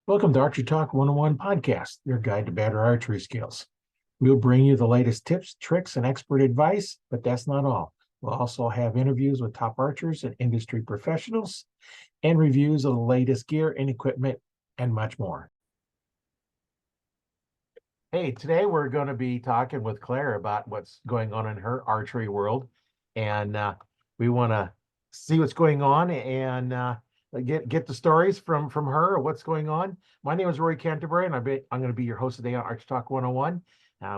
Welcome to Archery Talk 101 podcast, your guide to better archery skills. We'll bring you the latest tips, tricks, and expert advice, but that's not all. We'll also have interviews with top archers and industry professionals and reviews of the latest gear and equipment and much more. Hey, today we're going to be talking with Klayre about what's going on in her archery world. And we want to see what's going on and get the stories from her, what's going on. My name is Rory Canterbury, and I'm going to be your host today on Archery Talk 101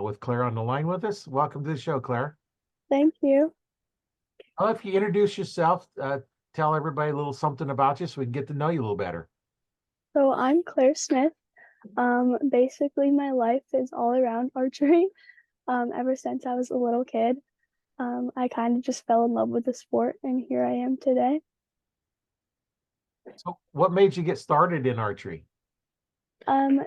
with Klayre on the line with us. Welcome to the show, Klayre. Thank you. If you introduce yourself, tell everybody a little something about you so we can get to know you a little better. So I'm Klayre Smith. Basically my life is all around archery. Ever since I was a little kid. I kind of just fell in love with the sport, and here I am today. So what made you get started in archery?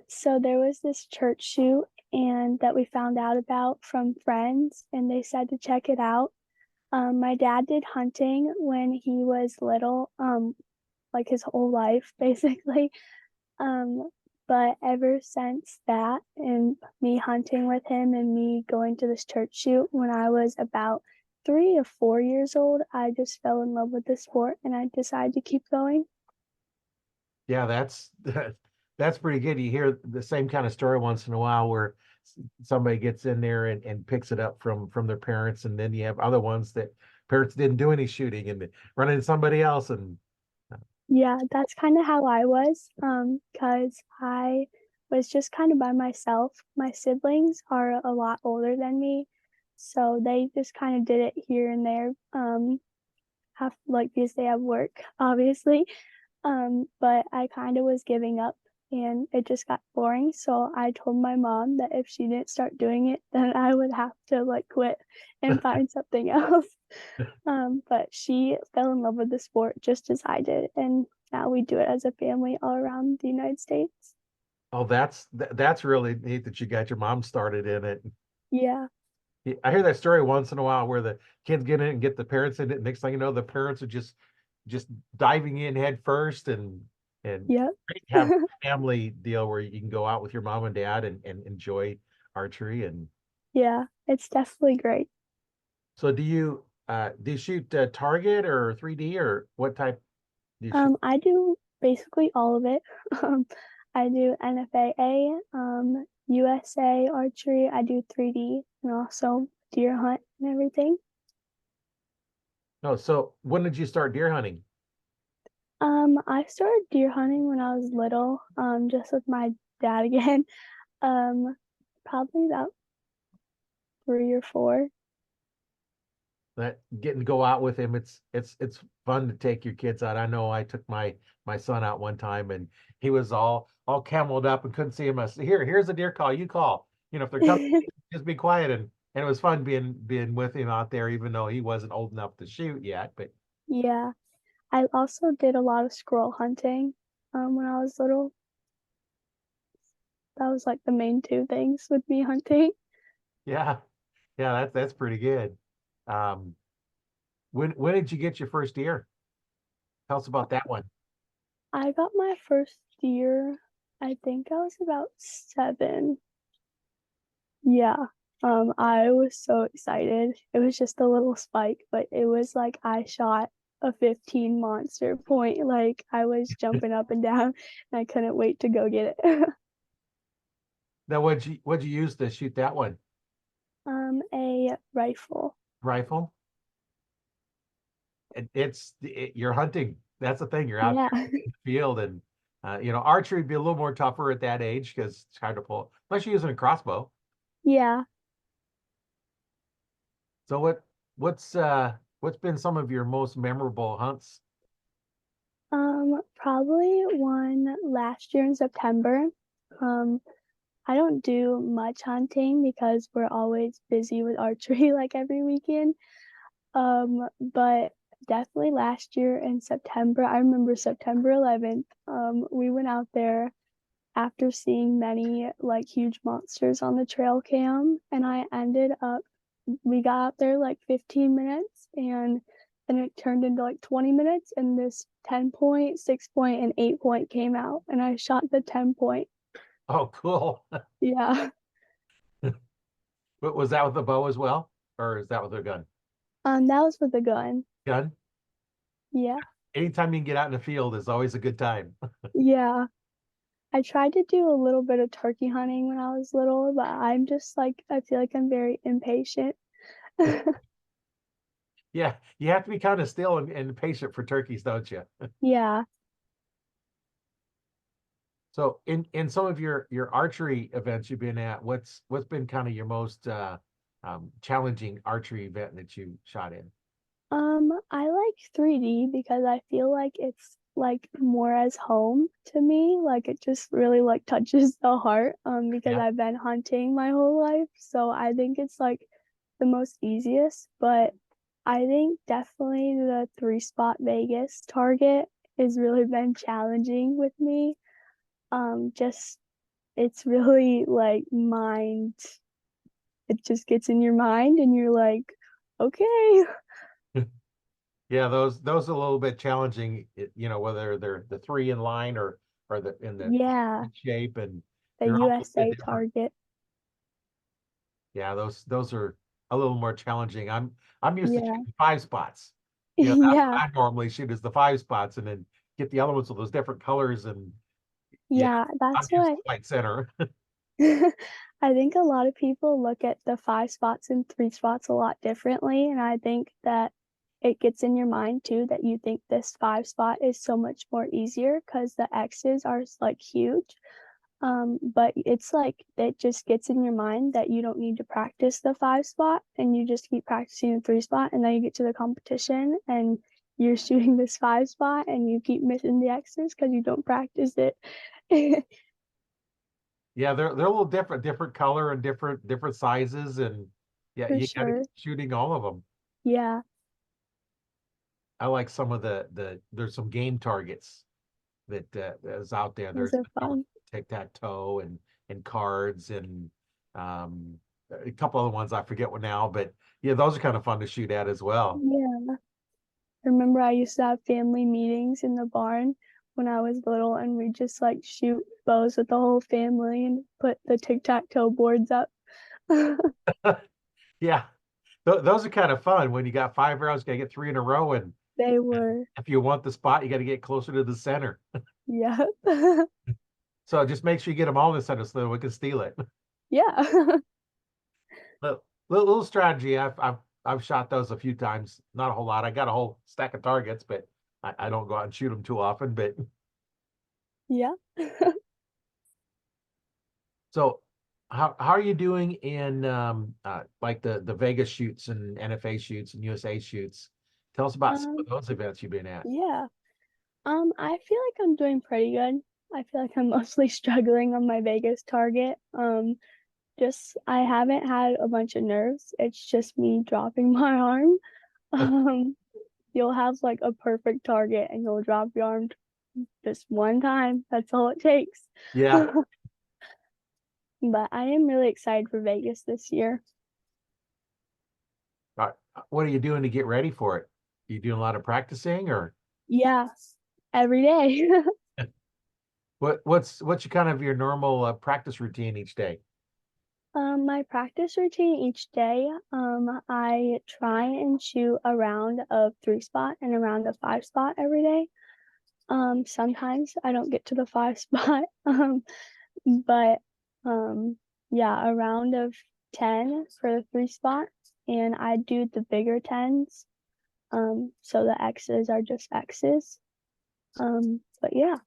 So there was this church shoot and that we found out about from friends, and they said to check it out. My dad did hunting when he was little, like his whole life, basically. Um, but ever since that, and me hunting with him and me going to this church shoot when I was about 3 to 4 years old, I just fell in love with the sport and I decided to keep going. Yeah, that's pretty good. You hear the same kind of story once in a while where somebody gets in there and picks it up from their parents, and then you have other ones that parents didn't do any shooting and run into somebody else. And Yeah, that's kind of how I was, because I was just kind of by myself. My siblings are a lot older than me, so they just kind of did it here and there, have like because they have work, obviously. But I kind of was giving up and it just got boring. So I told my mom that if she didn't start doing it, then I would have to like quit and find something else. But she fell in love with the sport just as I did. And now we do it as a family all around the United States. oh, that's really neat that you got your mom started in it. Yeah. I hear that story once in a while where the kids get in and get the parents in it. Next thing you know, the parents are just diving in head first, and Yep. great to have a family deal where you can go out with your mom and dad and enjoy archery. And Yeah. It's definitely great. so do you shoot target or 3D, or what type do you shoot? I do basically all of it. Um, I do NFAA, USA archery. I do 3D and also deer hunt and everything. No, so when did you start deer hunting? I started deer hunting when I was little, just with my dad again. Um, Probably about 3 or 4. That getting to go out with him, it's fun to take your kids out. I know I took my son out one time, and he was all cameled up and couldn't see him. I said, here's a deer call, you call. If they're coming, just be quiet. And it was fun being with him out there, even though he wasn't old enough to shoot yet. But Yeah, I also did a lot of squirrel hunting, when I was little. That was like the main two things with me hunting. yeah, yeah, that's pretty good. Um, when did you get your first deer? Tell us about that one. I got my first deer, I think I was about 7. Yeah. I was so excited. It was just a little spike, but it was like I shot a 15 monster point. Like I was jumping up and down and I couldn't wait to go get it. Now, what'd you use to shoot that one? A rifle. Rifle? You're hunting. That's the thing. You're out Yeah. there in the field, and archery would be a little more tougher at that age because it's hard to pull, unless you're using a crossbow. Yeah. So what's been some of your most memorable hunts? Probably one last year in September. Um, I don't do much hunting because we're always busy with archery like every weekend. But definitely last year in September, I remember September 11th, we went out there after seeing many like huge monsters on the trail cam, and we got out there like 15 minutes and and it turned into like 20 minutes, and this 10 point, 6 point, and 8 point came out, and I shot the 10 point. Oh, cool. Yeah. But was that with the bow as well? Or is that with a gun? That was with a gun. Gun? Yeah. Anytime you can get out in the field is always a good time. Yeah. I tried to do a little bit of turkey hunting when I was little, but I'm just like, I feel like I'm very impatient. Yeah, you have to be kind of still and patient for turkeys, don't you? Yeah. So in some of your archery events you've been at, what's been kind of your most challenging archery event that you shot in? I like 3D because I feel like it's like more as home to me. Like it just really like touches the heart, because Yeah. I've been hunting my whole life. So I think it's like the most easiest, but I think definitely the 3 spot Vegas target has really been challenging with me. Just it's really like mind, it just gets in your mind and you're like, okay. Yeah, those are a little bit challenging, whether they're the three in line or the in the Yeah, shape, and the they're all a little bit USA different. target. Yeah, those are a little more challenging. I'm used to Yeah. shooting 5 spots. That's Yeah. what I normally shoot is the 5 spots, and then get the other ones with those different colors. And yeah, Yeah, I'm that's used what to white center. I think a lot of people look at the 5 spots and 3 spots a lot differently. And I think that it gets in your mind too that you think this 5 spot is so much more easier because the X's are like huge. But it's like it just gets in your mind that you don't need to practice the 5 spot and you just keep practicing the 3 spot, and then you get to the competition and you're shooting this 5 spot and you keep missing the X's because you don't practice it. Yeah, they're a little different color and different sizes, and yeah, For you got to sure. keep shooting all of them. Yeah, I like some of there's some game targets that is out there. those There's are fun. tic-tac-toe and cards and um a couple other ones I forget what now, but yeah, those are kind of fun to shoot at as well. Yeah. I remember I used to have family meetings in the barn when I was little, and we just like shoot bows with the whole family and put the tic-tac-toe boards up. Yeah, those are kind of fun when you got 5 arrows, you gotta get three in a row, and They were, if you want the spot, you got to get closer to the center. yeah. So just make sure you get them all in the center so that we can steal it. Yeah. Little, little strategy. I've shot those a few times, not a whole lot. I got a whole stack of targets, but I don't go out and shoot them too often. But Yeah. so how are you doing in like the Vegas shoots and NFA shoots and USA shoots? Tell us about some of Um, those events you've been at. yeah. I feel like I'm doing pretty good. I feel like I'm mostly struggling on my Vegas target. Just I haven't had a bunch of nerves. It's just me dropping my arm. Um, you'll have like a perfect target and you'll drop your arm just one time. That's all it takes. Yeah. But I am really excited for Vegas this year. Uh, what are you doing to get ready for it? You doing a lot of practicing, or Yeah, every day. what's your kind of your normal practice routine each day? My practice routine each day, I try and shoot a round of 3 spot and a round of 5 spot every day. Sometimes I don't get to the 5 spot, but yeah, a round of 10 for the 3 spot, and I do the bigger tens. So the X's are just X's. But yeah,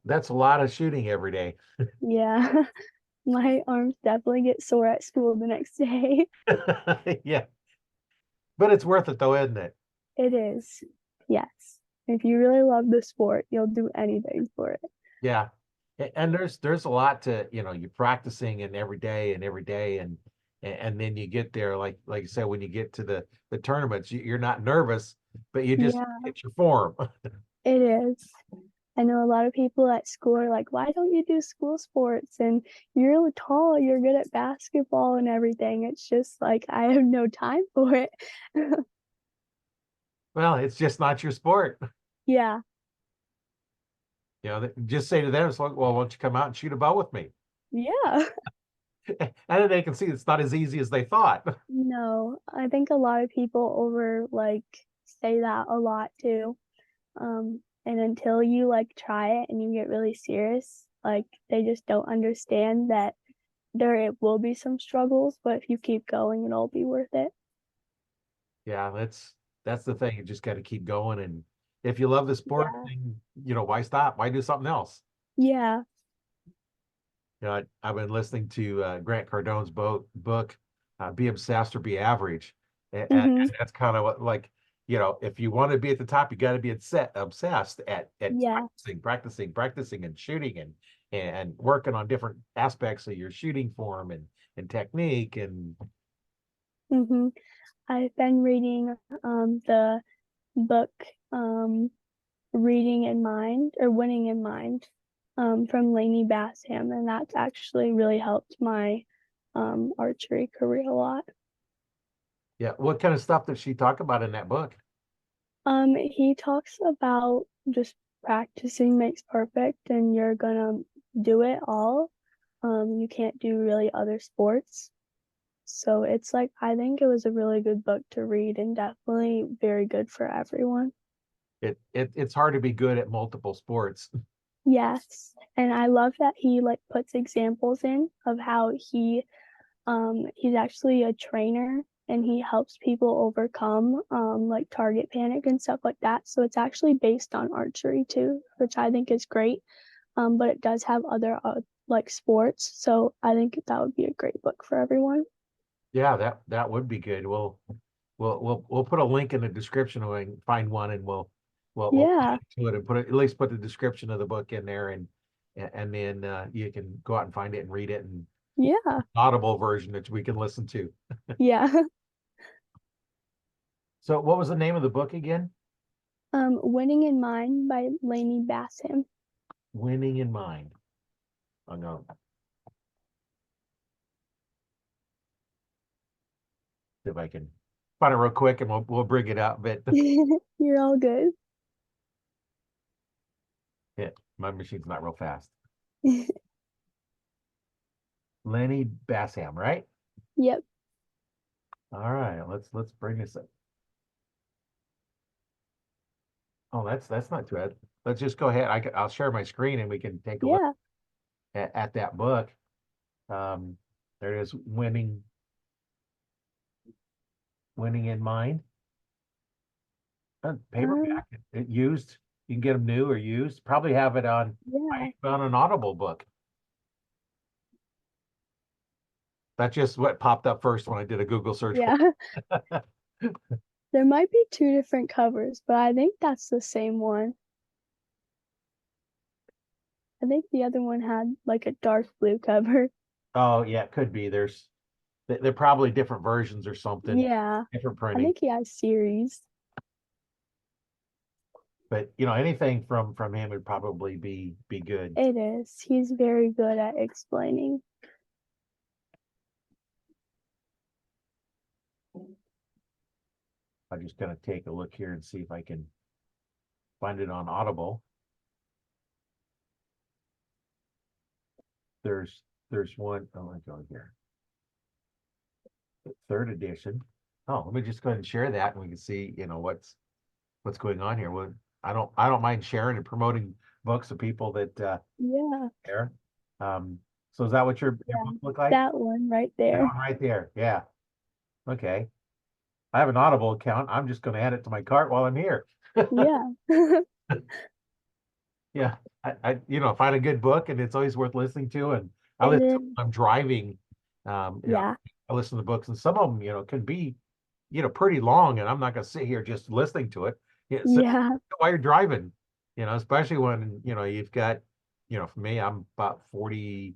That's a lot of shooting every day. yeah, my arms definitely get sore at school the next day. Yeah, but it's worth it though, isn't it? It is, yes. If you really love the sport, you'll do anything for it. Yeah. And there's a lot to, you're practicing and every day and then you get there like you said, when you get to the tournaments, you're not nervous, but you just Yeah, get your form. it is. I know a lot of people at school are like, why don't you do school sports? And you're tall, you're good at basketball and everything. It's just like I have no time for it. Well, it's just not your sport. Yeah. Just say to them, it's like, well, why don't you come out and shoot a ball with me? Yeah. And then they can see it's not as easy as they thought. No, I think a lot of people say that a lot too. And until you try it and you get really serious, they just don't understand that there it will be some struggles, but if you keep going, it'll be worth it. Yeah, that's the thing. You just got to keep going. And if you love the sport, Yeah. then, why stop? Why do something else? Yeah. I've been listening to Grant Cardone's book, Be Obsessed or Be Average. And Mhm. that's kind of what, if you want to be at the top, you got to be obsessed at Yeah. practicing and shooting and working on different aspects of your shooting form and technique. And Mhm. I've been reading the book Reading in Mind or Winning in Mind from Lainey Bassam, and that's actually really helped my archery career a lot. yeah, what kind of stuff does she talk about in that book? He talks about just practicing makes perfect, and you're gonna do it all. You can't do really other sports. So it's I think it was a really good book to read and definitely very good for everyone. It's hard to be good at multiple sports. Yes. And I love that he puts examples in of how he's actually a trainer and he helps people overcome target panic and stuff like that. So it's actually based on archery too, which I think is great. But it does have other sports. So I think that would be a great book for everyone. Yeah, that would be good. We'll put a link in the description when we can find one, and we'll Yeah. link to it and at least put the description of the book in there, and then you can go out and find it and read it, and Yeah. audible version that we can listen to. Yeah. So what was the name of the book again? Winning in Mind by Lainey Bassam. Winning in Mind. Oh no. See if I can find it real quick, and we'll bring it up. But You're all good. yeah, my machine's not real fast. Lenny Bassam, right? Yep. All right, let's bring this up. Oh, that's not too bad. Let's just go ahead. I'll share my screen and we can take a look Yeah. at that book. Um, there it is, winning in mind. Um, Paperback, it used. You can get them new or used. Probably have it yeah. on an Audible book. That's just what popped up first when I did a Google search for Yeah. it. There might be two different covers, but I think that's the same one. I think the other one had a dark blue cover. Oh yeah, it could be. They're probably different versions or something, Yeah. different I printing. think he has series. But anything from him would probably be good. It is. He's very good at explaining. I'm just gonna take a look here and see if I can find it on Audible. There's one. Oh, let me go here. Third edition. Oh, let me just go ahead and share that, and we can see, what's going on here. Well, I don't mind sharing and promoting books of people that Yeah. care. Um, so is that what your Yeah. book look like? That one right That there. one right there. Yeah. Okay. I have an Audible account. I'm just going to add it to my cart while I'm here. Yeah. Yeah. Find a good book, and it's always worth listening to. And I It listen is. when I'm driving. Yeah. I listen to books, and some of them, can be, pretty long, and I'm not going to sit here just listening to it. Yeah, so Yeah. while you're driving, especially when, you've got, for me, I'm about 40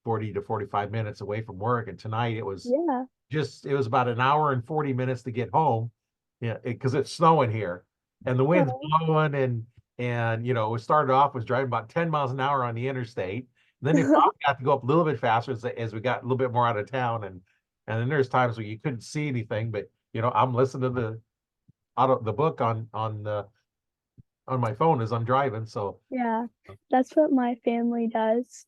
to 45 minutes away from work. And tonight Yeah. it was about an hour and 40 minutes to get home. Yeah, because it's snowing here and the wind's Oh, blowing, and And, we started off was driving about 10 miles an hour on the interstate. Then it finally got to go up a little bit faster as we got a little bit more out of town. And then there's times where you couldn't see anything, but I'm listening to the book on my phone as I'm driving. So Yeah, that's what my family does,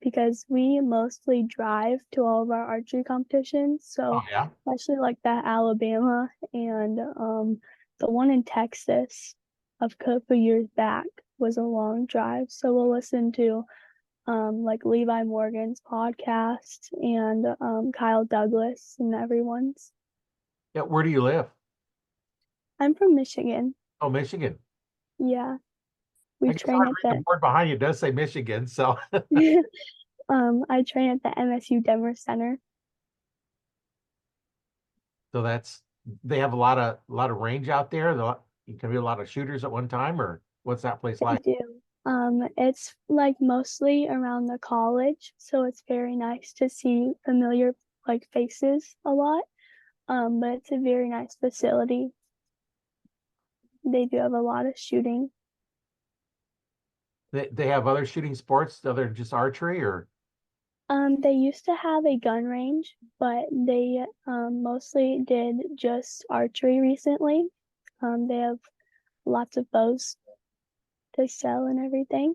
because we mostly drive to all of our archery competitions. oh So yeah. especially like that Alabama and the one in Texas of a couple years back was a long drive. So we'll listen to like Levi Morgan's podcast and Kyle Douglas and everyone's. Yeah, where do you live? I'm from Michigan. Oh, Michigan. Yeah, we I guess I train was at reading the board behind you. It does say Michigan. So the I train at the MSU Denver Center. so they have a lot of range out there. You can be a lot of shooters at one time, or what's that place They like? do. It's like mostly around the college, so it's very nice to see familiar like faces a lot. But it's a very nice facility. They do have a lot of shooting. They have other shooting sports other than just archery, or They used to have a gun range, but they mostly did just archery recently. They have lots of bows to sell and everything.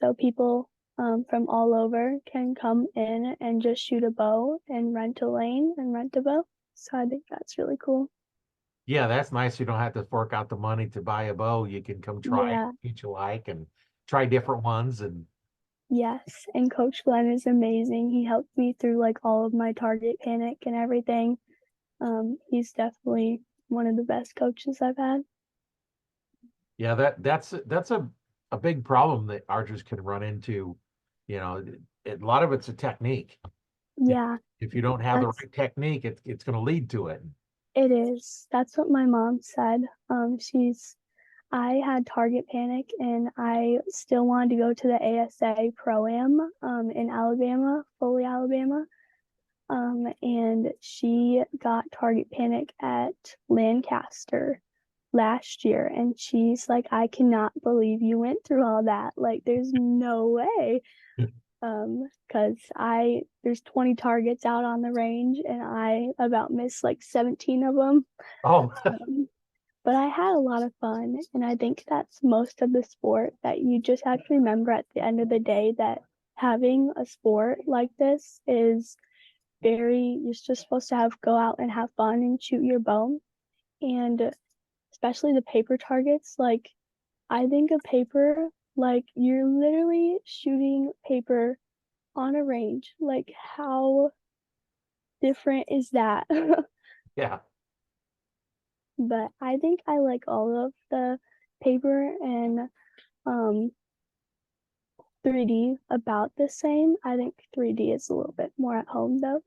So people from all over can come in and just shoot a bow and rent a lane and rent a bow. So I think that's really cool. yeah, that's nice. You don't have to fork out the money to buy a bow. You can come try Yeah, each you like and try different ones. And yes. And Coach Glenn is amazing. He helped me through like all of my target panic and everything. He's definitely one of the best coaches I've had. yeah, that's a big problem that archers can run into. A lot of it's a technique. If, Yeah, if you don't have the that's right technique, it's going to lead to it. it is. That's what my mom said. I had target panic and I still wanted to go to the ASA Pro-Am in Alabama, Foley, Alabama. And she got target panic at Lancaster last year. And she's like, I cannot believe you went through all that. Like, there's no way. Because there's 20 targets out on the range and I about missed like 17 of them. Oh, But I had a lot of fun, and I think that's most of the sport that you just have to remember at the end of the day that having a sport like this is you're just supposed to go out and have fun and shoot your bow. And especially the paper targets, like I think of paper like you're literally shooting paper on a range. Like how different is that? yeah. But I think I like all of the paper and um 3D about the same. I think 3D is a little bit more at home though.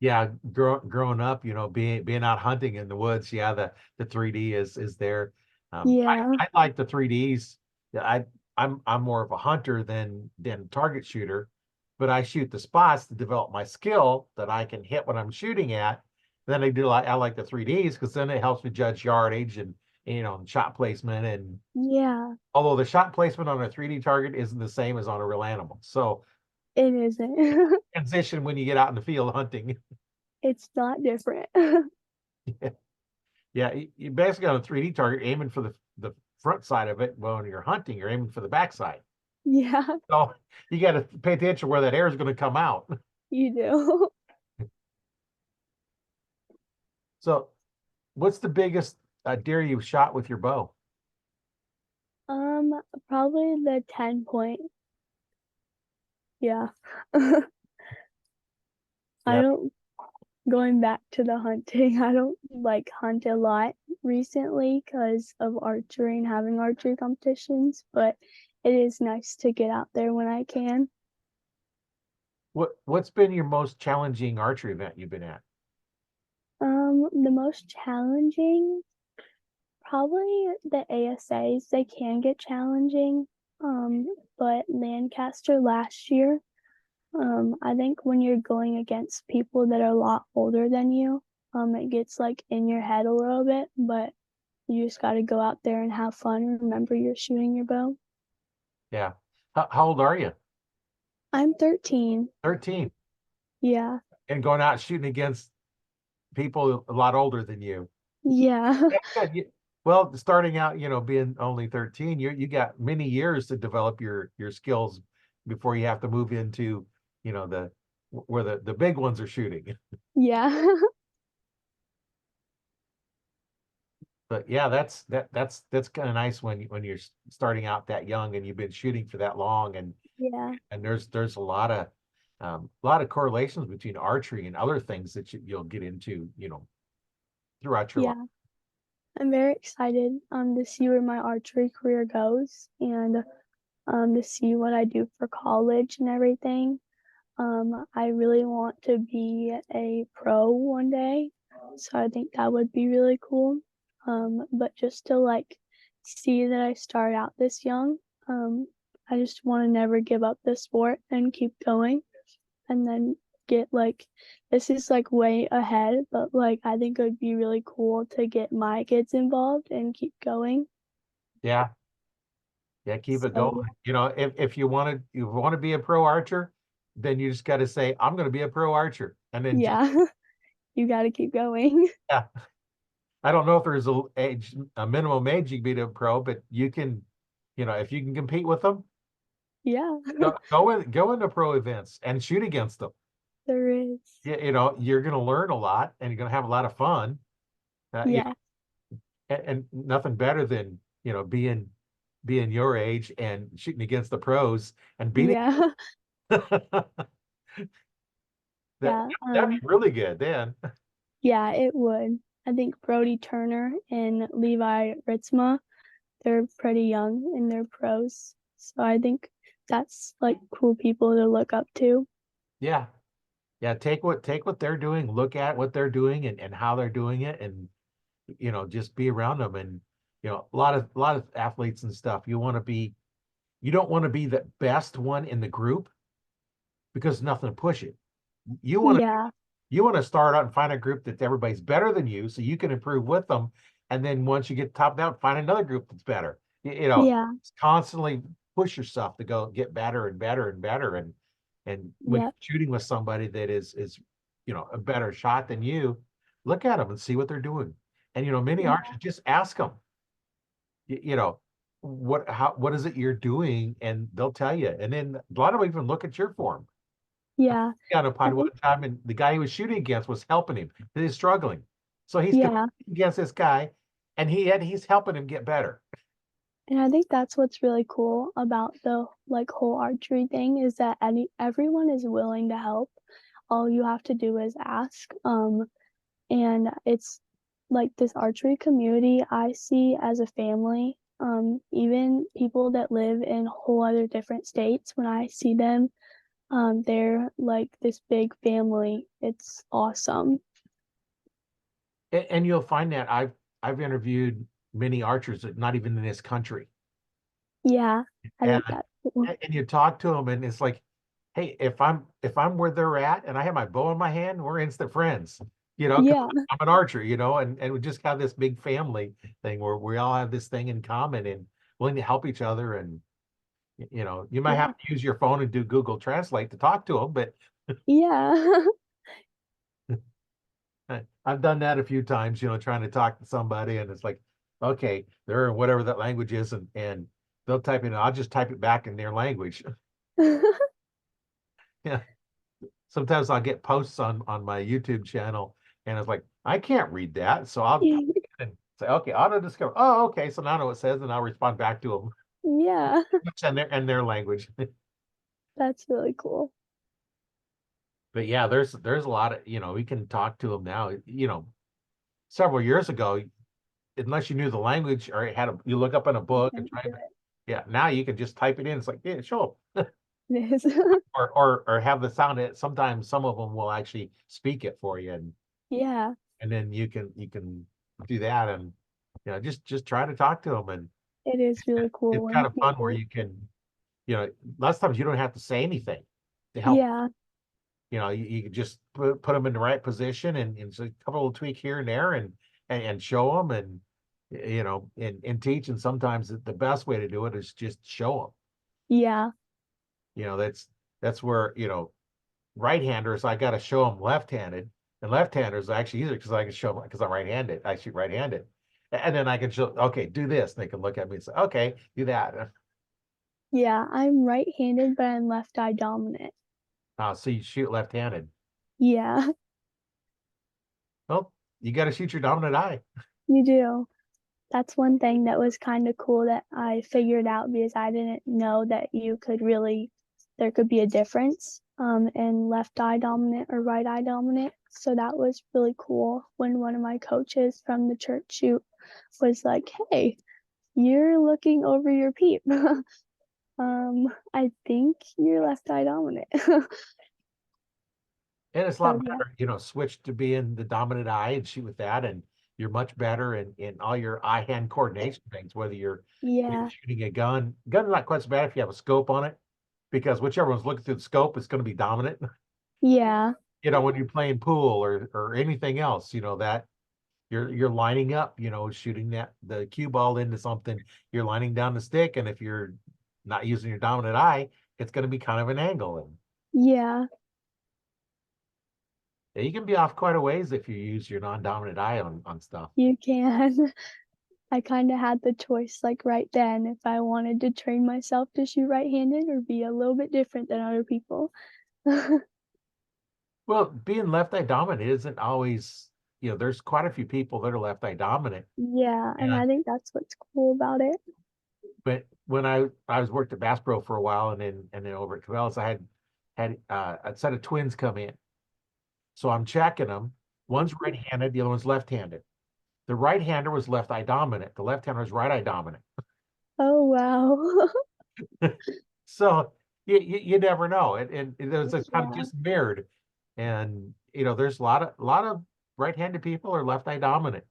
Yeah, growing up, being out hunting in the woods, yeah, the 3D is there. Yeah, I like the 3Ds. Yeah, I'm more of a hunter than target shooter, but I shoot the spots to develop my skill that I can hit what I'm shooting at. Then I like the 3Ds because then it helps me judge yardage and shot placement. And yeah, although the shot placement on a 3D target isn't the same as on a real animal, so it isn't. transition when you get out in the field hunting. It's not different. Yeah, you basically on a 3D target aiming for the front side of it. Well, when you're hunting, you're aiming for the back side. Yeah, So you got to pay attention where that air is going to come out. you do. So, what's the biggest deer you've shot with your bow? Probably the 10 point. Yeah. I Yeah, don't going back to the hunting. I don't like hunt a lot recently because of archery and having archery competitions, but it is nice to get out there when I can. what's been your most challenging archery event you've been at? The most challenging, probably the ASAs. They can get challenging. But Lancaster last year, I think when you're going against people that are a lot older than you, it gets like in your head a little bit, but you just got to go out there and have fun and remember you're shooting your bow. Yeah. How old are you? I'm 13. 13. Yeah. And going out shooting against people a lot older than you. Yeah. That's good. Well, starting out, being only 13, you got many years to develop your skills before you have to move into, the where the big ones are shooting. Yeah. But yeah, that's kind of nice when you're starting out that young and you've been shooting for that long, Yeah. and there's a lot of correlations between archery and other things that you'll get into, throughout your life. Yeah. I'm very excited to see where my archery career goes and to see what I do for college and everything. I really want to be a pro one day, so I think that would be really cool. But just to like see that I start out this young, I just want to never give up the sport and keep going, and then get like this is like way ahead, but like I think it would be really cool to get my kids involved and keep going. Yeah, yeah, keep it So going. If you want to be a pro archer, then you just got to say, I'm going to be a pro archer, and then just, yeah, you got to keep going. yeah. I don't know if there's a minimum age you can be to a pro, but you can, if you can compete with them, Yeah, go into pro events and shoot against them. there is. You're going to learn a lot and you're going to have a lot of fun. Yeah, And nothing better than, being your age and shooting against the pros and beating yeah, that yeah. that'd be really good then. Yeah, it would. I think Brody Turner and Levi Ritzma, they're pretty young and they're pros. So I think that's like cool people to look up to. Yeah. Yeah. Take what they're doing, look at what they're doing and how they're doing it, and just be around them. And a lot of athletes and stuff, you don't want to be the best one in the group because nothing to push it. You want to Yeah, you want to start out and find a group that everybody's better than you so you can improve with them. And then once you get topped out, find another group that's better. yeah, Constantly push yourself to go get better and better and better. And when yeah, you're shooting with somebody that is a better shot than you, look at them and see what they're doing. And many yeah, archers, just ask them, you know, what is it you're doing? And they'll tell you. And then a lot of them even look at your form. yeah. Got a I pod one think, time, and the guy he was shooting against was helping him. He's struggling, so he's yeah. competing against this guy, and he's helping him get better. And I think that's what's really cool about the like whole archery thing is that everyone is willing to help. All you have to do is ask. And it's like this archery community I see as a family. Even people that live in whole other different states, when I see them, they're like this big family. It's awesome. And you'll find that I've interviewed many archers that not even in this country, Yeah, I and think that's cool. and you talk to them, and it's like, hey, if I'm where they're at, and I have my bow in my hand, we're instant friends. 'Cause Yeah, I'm an archer, and we just have this big family thing where we all have this thing in common and willing to help each other. And you might have yeah, to use your phone and do Google Translate to talk to them, but yeah, I've done that a few times, trying to talk to somebody, and it's like, okay, they're in whatever that language is, and they'll type it. I'll just type it back in their language. Yeah. Sometimes I'll get posts on my YouTube channel, and it's like, I can't read that, so I'll type it in and say, okay, auto discover. Oh, okay, so now I know what it says, and I'll respond back to them yeah. and their language. That's really cool. But yeah, there's a lot of, we can talk to them now. Several years ago, unless you knew the language or you look up in a You book and can try do to, yeah, now you can just type it in. It's like, yeah, show up. it. It is. Or have the sound. Sometimes some of them will actually speak it for you, Yeah, and then you can do that, and just try to talk to them. And it is really cool it's when kind of fun where people, you can, lots of times you don't have to say anything to help. yeah, You can just put them in the right position, and so a couple of tweak here and there, and show them, and in teaching, sometimes the best way to do it is just show them. Yeah. That's where, right-handers, I got to show them left-handed, and left-handers are actually easier because I can show them because I'm right-handed. I shoot right-handed, and then I can show, okay, do this, and they can look at me and say, okay, do that. Yeah, I'm right-handed, but I'm left eye dominant. So you shoot left-handed. Yeah, Well, you got to shoot your dominant eye. you do. That's one thing that was kind of cool that I figured out because I didn't know that there could be a difference in left eye dominant or right eye dominant. So that was really cool when one of my coaches from the church shoot was like, hey, you're looking over your peep. I think you're left eye dominant. And it's a So lot yeah, better, switch to being the dominant eye and shoot with that. And you're much better in all your eye-hand coordination things, whether you're yeah, shooting a gun. Gun's not quite so bad if you have a scope on it, because whichever one's looking through the scope is going to be dominant. yeah, When you're playing pool or anything else, that you're lining up, shooting the cue ball into something, you're lining down the stick, and if you're not using your dominant eye, it's going to be kind of an angle. And yeah, yeah, you can be off quite a ways if you use your non-dominant eye on stuff. you can. I kind of had the choice like right then if I wanted to train myself to shoot right-handed or be a little bit different than other people. Well, being left eye dominant isn't always, there's quite a few people that are left eye dominant. Yeah, and I And think that's what's cool about it. but when I was worked at Bass Pro for a while, and then over at Cabela's, I had a set of twins come in. So I'm checking them. One's right-handed, the other one's left-handed. The right-hander was left eye dominant. The left-hander was right eye dominant. Oh wow. So you never know. And there's a kind of Yeah. just mirrored. And there's a lot of right-handed people are left eye dominant.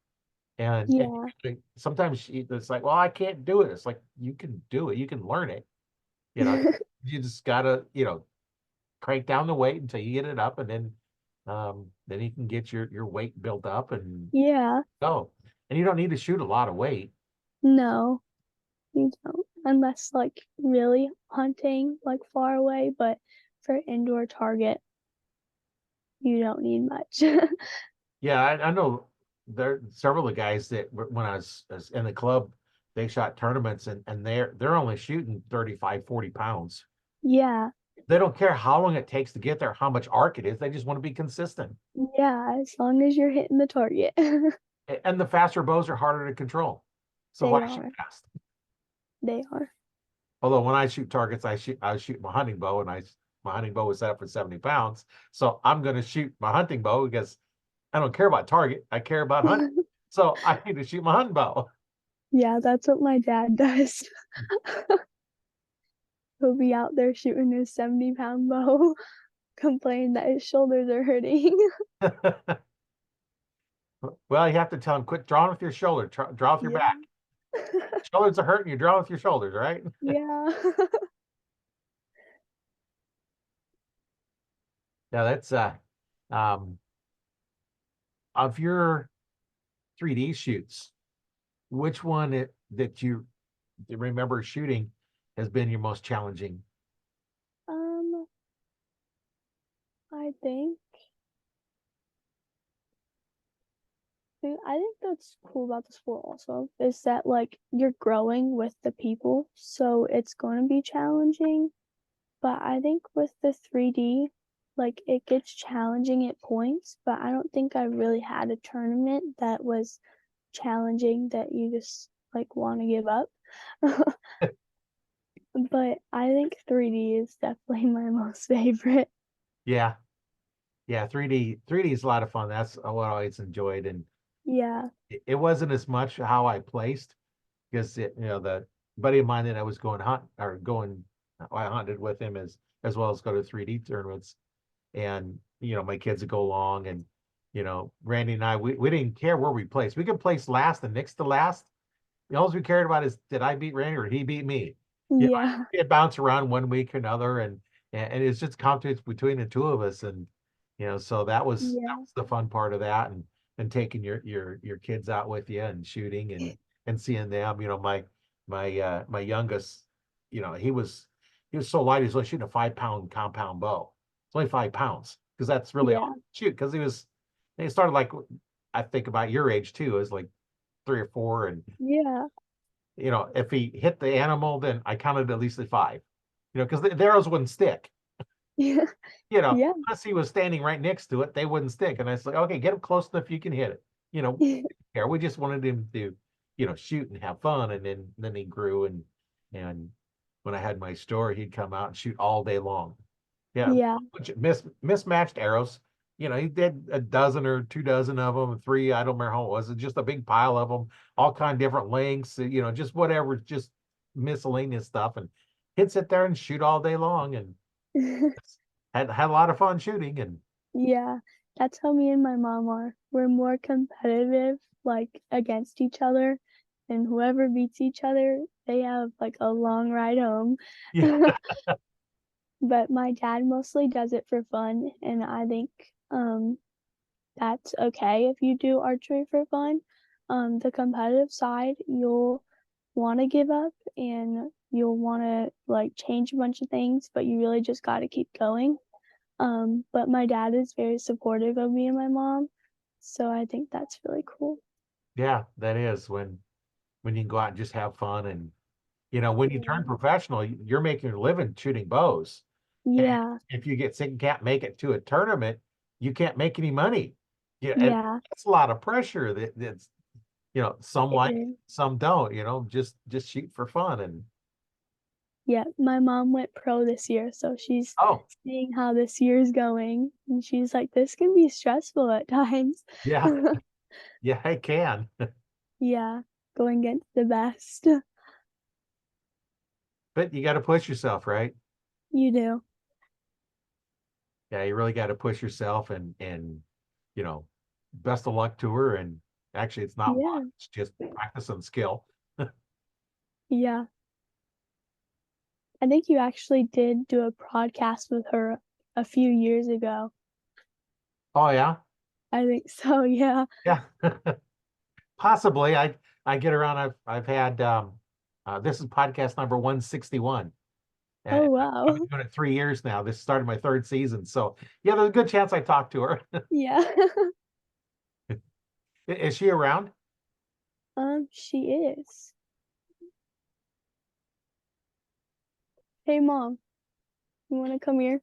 And Yeah. sometimes it's like, well, I can't do it. It's like, you can do it. You can learn it. You know, you just gotta, crank down the weight until you get it up, and then you can get your weight built up and Yeah. go. And you don't need to shoot a lot of weight. No, you don't. Unless like really hunting like far away, but for indoor target, you don't need much. Yeah, I know there several of the guys that when I was in the club, they shot tournaments, and they're only shooting 35, 40 pounds. Yeah. They don't care how long it takes to get there, how much arc it is. They just want to be consistent. Yeah, as long as you're hitting the target. And the faster bows are harder to control. So They why shoot are. fast? They are. Although when I shoot targets, I shoot my hunting bow, and my hunting bow was set up for 70 pounds. So I'm going to shoot my hunting bow because I don't care about target. I care about hunting. So I need to shoot my hunting bow. Yeah, that's what my dad does. He'll be out there shooting his 70-pound bow, complain that his shoulders are hurting. Well, you have to tell him, quit drawing with your shoulder, draw with your back. Yeah. Shoulders are hurting, you draw with your shoulders, right? Yeah. Yeah, that's um of your 3D shoots, which one that you remember shooting has been your most challenging? Um, I think I think that's cool about the sport also is that like you're growing with the people, so it's going to be challenging. But I think with the 3D, like it gets challenging at points, but I don't think I really had a tournament that was challenging that you just like want to give up. But I think 3D is definitely my most favorite. Yeah, yeah, 3D is a lot of fun. That's what I always enjoyed. And Yeah. it wasn't as much how I placed, because the buddy of mine that I was I hunted with him as well as go to 3D tournaments. And my kids would go along, and Randy and I, we didn't care where we placed. We could place last and next to last. All we cared about is, did I beat Randy or did he beat me? Yeah. It bounce around one week or another, and it's just competition between the two of us. And so that Yeah. was the fun part of that. And taking your kids out with you and shooting. And and seeing them, my youngest, he was so light, he was only shooting a 5 pound compound bow. It's only 5 pounds because that's really all Yeah. he shoot because he started like I think about your age too, is like 3 or 4, and Yeah. if he hit the animal, then I counted at least a 5, because the arrows wouldn't stick. Yeah. Yeah. Unless he was standing right next to it, they wouldn't stick. And I was like, okay, get him close enough you can hit it. Here we just wanted him to, shoot and have fun. And then he grew, and when I had my store, he'd come out and shoot all day long. Yeah, Yeah. mismatched arrows. He did a dozen or 2 dozen of them, three. I don't remember how it was. It's just a big pile of them, all kind of different lengths. Just whatever, just miscellaneous stuff, and he'd sit there and shoot all day long, and had a lot of fun shooting. And Yeah. That's how me and my mom are. We're more competitive, like against each other, and whoever beats each other, they have like a long ride home. yeah, But my dad mostly does it for fun, and I think that's okay if you do archery for fun. The competitive side, you'll want to give up and you'll want to like change a bunch of things, but you really just got to keep going. But my dad is very supportive of me and my mom, so I think that's really cool. yeah, that is when you can go out and just have fun. And when you turn professional, you're making a living shooting bows. And Yeah, if you get sick and can't make it to a tournament, you can't make any money. Yeah, and yeah, that's a lot of pressure that's some it like, is. some don't, just shoot for fun. And Yeah, my mom went pro this year, so she's oh, seeing how this year's going, and she's like, "This can be stressful at times." yeah, yeah, I can. Yeah, going against the best. But you got to push yourself, right? You do. Yeah, you really got to push yourself, and you know, best of luck to her. And actually, it's not luck; Yeah, it's just practice and skill. yeah. I think you actually did do a podcast with her a few years ago. Oh yeah, I think so, yeah. yeah, possibly. I get around. I've had this is podcast number 161. And Oh, I've been wow. doing it 3 years now. This started my third season, so yeah, there's a good chance I talked to her. Yeah. Is she around? She is. Hey, Mom, you wanna come here?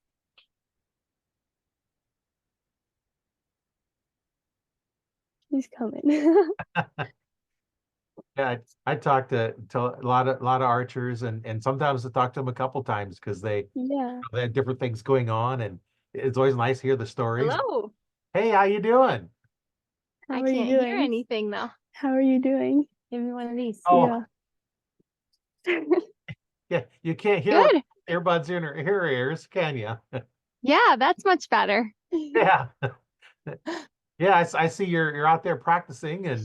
She's coming. Yeah, I talked to a lot of archers, and sometimes I talk to them a couple times because Yeah. they had different things going on, and it's always nice to hear the stories. Hello. Hey, how you doing? How I are you can't hear doing? anything though. How are you doing? Give me one of these. Oh, Yeah. yeah, you can't hear with Good. earbuds in her ears, can you? Yeah, that's much better. Yeah, yeah. I see you're out there practicing and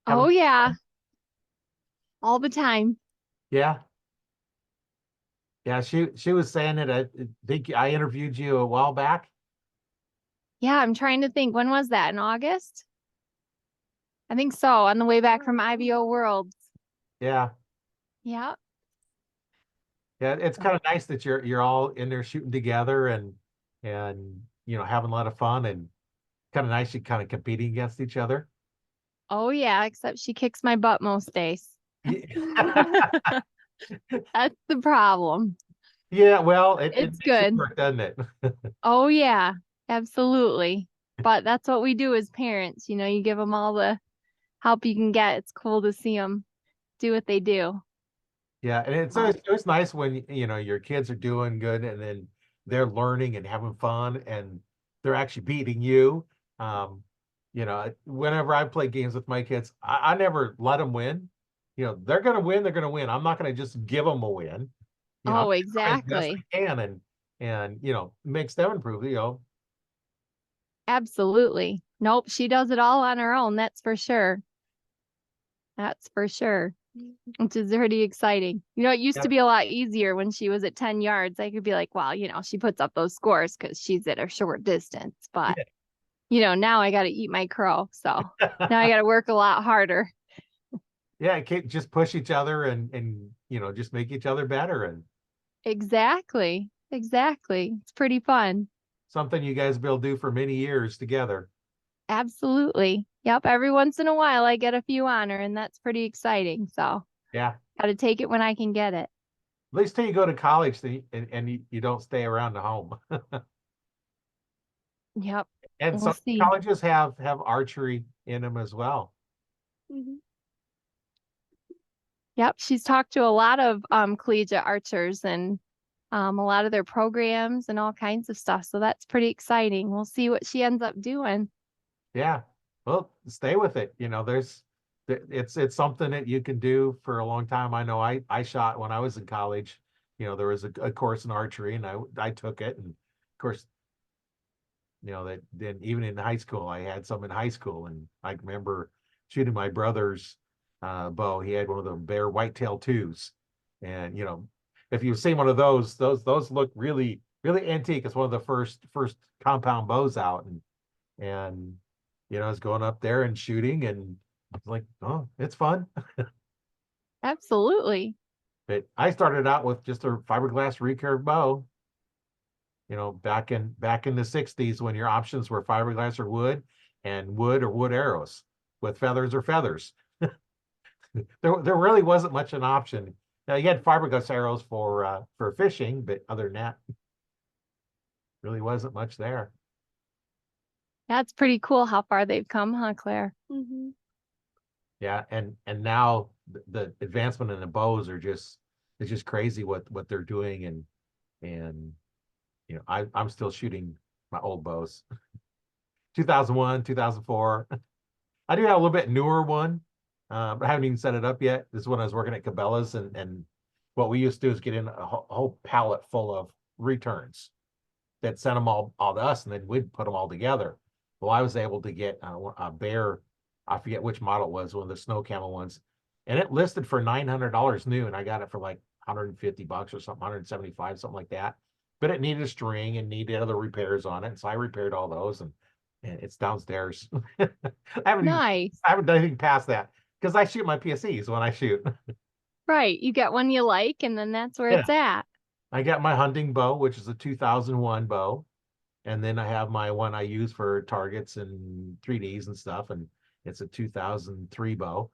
having. Oh yeah, all the time. Yeah, yeah. She was saying that I think I interviewed you a while back. Yeah, I'm trying to think. When was that? In August? I think so. On the way back from IVO Worlds. Yeah, Yeah. yeah. It's kind of nice that you're all in there shooting together, and having a lot of fun, and kind of nice you kind of competing against each other. Oh yeah, except she kicks my butt most days. Yeah, That's the problem. yeah, well, it It's makes it good. work, doesn't it? Oh yeah, absolutely. But that's what we do as parents. You give them all the help you can get. It's cool to see them do what they do. Yeah, and it's nice when your kids are doing good, and then they're learning and having fun, and they're actually beating you. Whenever I play games with my kids, I never let them win. They're gonna win, they're gonna win. I'm not gonna just give them a win. I'm Oh, trying as best exactly. I can, and makes them improve. Absolutely. Nope, she does it all on her own, that's for sure. That's for sure. Which is pretty exciting. It used Yeah, to be a lot easier when she was at 10 yards. I could be like, well, she puts up those scores because she's at a short distance. But, now I got to eat my crow. So now I got to work a lot harder. Yeah, can't just push each other and just make each other better, and Exactly. Exactly. It's pretty fun. something you guys will do for many years together. Absolutely. Yep. Every once in a while, I get a few honor, and that's pretty exciting. So, Yeah. got to take it when I can get it. At least till you go to college and you don't stay around the home. Yep. And We'll some see. colleges have archery in them as well. Mhm. Yep. She's talked to a lot of collegiate archers and a lot of their programs and all kinds of stuff. So that's pretty exciting. We'll see what she ends up doing. Yeah. Well, stay with it. It's something that you can do for a long time. I know I shot when I was in college. There was a course in archery, and I took it. And of course, that then even in high school, I had some in high school, and I remember shooting my brother's bow. He had one of the Bear Whitetail twos, and if you've seen one of those look really really antique. It's one of the first compound bows out, and I was going up there and shooting, and I was like, oh, it's fun. Absolutely. But I started out with just a fiberglass recurve bow. Back in the 60s, when your options were fiberglass or wood, and wood or wood arrows with feathers or feathers. There really wasn't much an option. Now you had fiberglass arrows for fishing, but other than that, really wasn't much there. That's pretty cool how far they've come, huh, Claire? Mhm. Yeah, and now the advancement in the bows it's just crazy what they're doing, and I'm still shooting my old bows. 2001, 2004. I do have a little bit newer one, but I haven't even set it up yet. This is when I was working at Cabela's, and what we used to do is get in a whole pallet full of returns that sent them all to us, and then we'd put them all together. Well, I was able to get a Bear, I forget which model it was, one of the snow camel ones, and it listed for $900 new, and I got it for like $150 or something, 175, something like that. But it needed a string and needed other repairs on it, so I repaired all those, and it's downstairs. I haven't even Nice. I haven't done anything past that because I shoot my PSEs when I shoot. Right. You get one you like, and then that's where Yeah. it's at. I got my hunting bow, which is a 2001 bow. And then I have my one I use for targets and 3Ds and stuff. And it's a 2003 bow.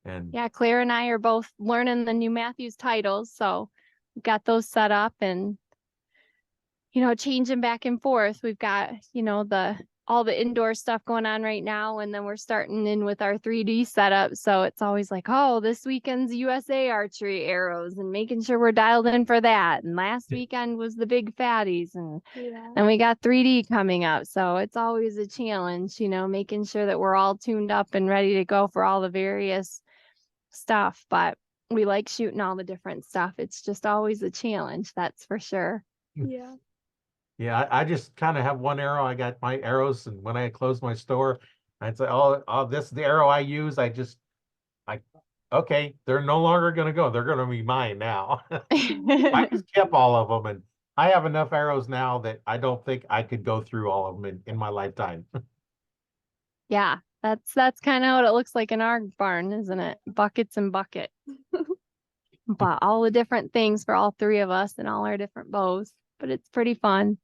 And Yeah, Claire and I are both learning the new Matthews titles, so we've got those set up and changing back and forth. We've got, the all the indoor stuff going on right now, and then we're starting in with our 3D setup. So it's always like, oh, this weekend's USA archery arrows and making sure we're dialed in for that. And last weekend was the big fatties, and Yeah. then we got 3D coming up. So it's always a challenge, making sure that we're all tuned up and ready to go for all the various stuff. But we like shooting all the different stuff. It's just always a challenge, that's for sure. Yeah. yeah, I just kind of have one arrow. I got my arrows. And when I close my store, I'd say, oh, this is the arrow I use. Okay, they're no longer going to go. They're going to be mine now. I just kept all of them. And I have enough arrows now that I don't think I could go through all of them in my lifetime. Yeah, that's kind of what it looks like in our barn, isn't it? Buckets and bucket. But all the different things for all three of us and all our different bows. But it's pretty fun.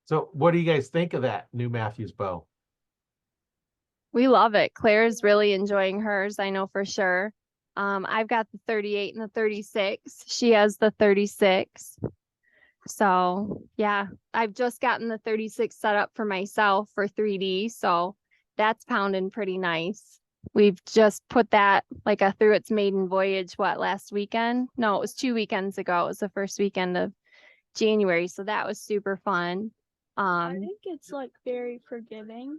So what do you guys think of that new Matthews bow? We love it. Claire's really enjoying hers, I know for sure. I've got the 38 and the 36. She has the 36. So yeah, I've just gotten the 36 set up for myself for 3D. So that's pounding pretty nice. We've just put that through its maiden voyage, last weekend? No, it was 2 weekends ago. It was the first weekend of January. So that was super fun. I think it's very forgiving.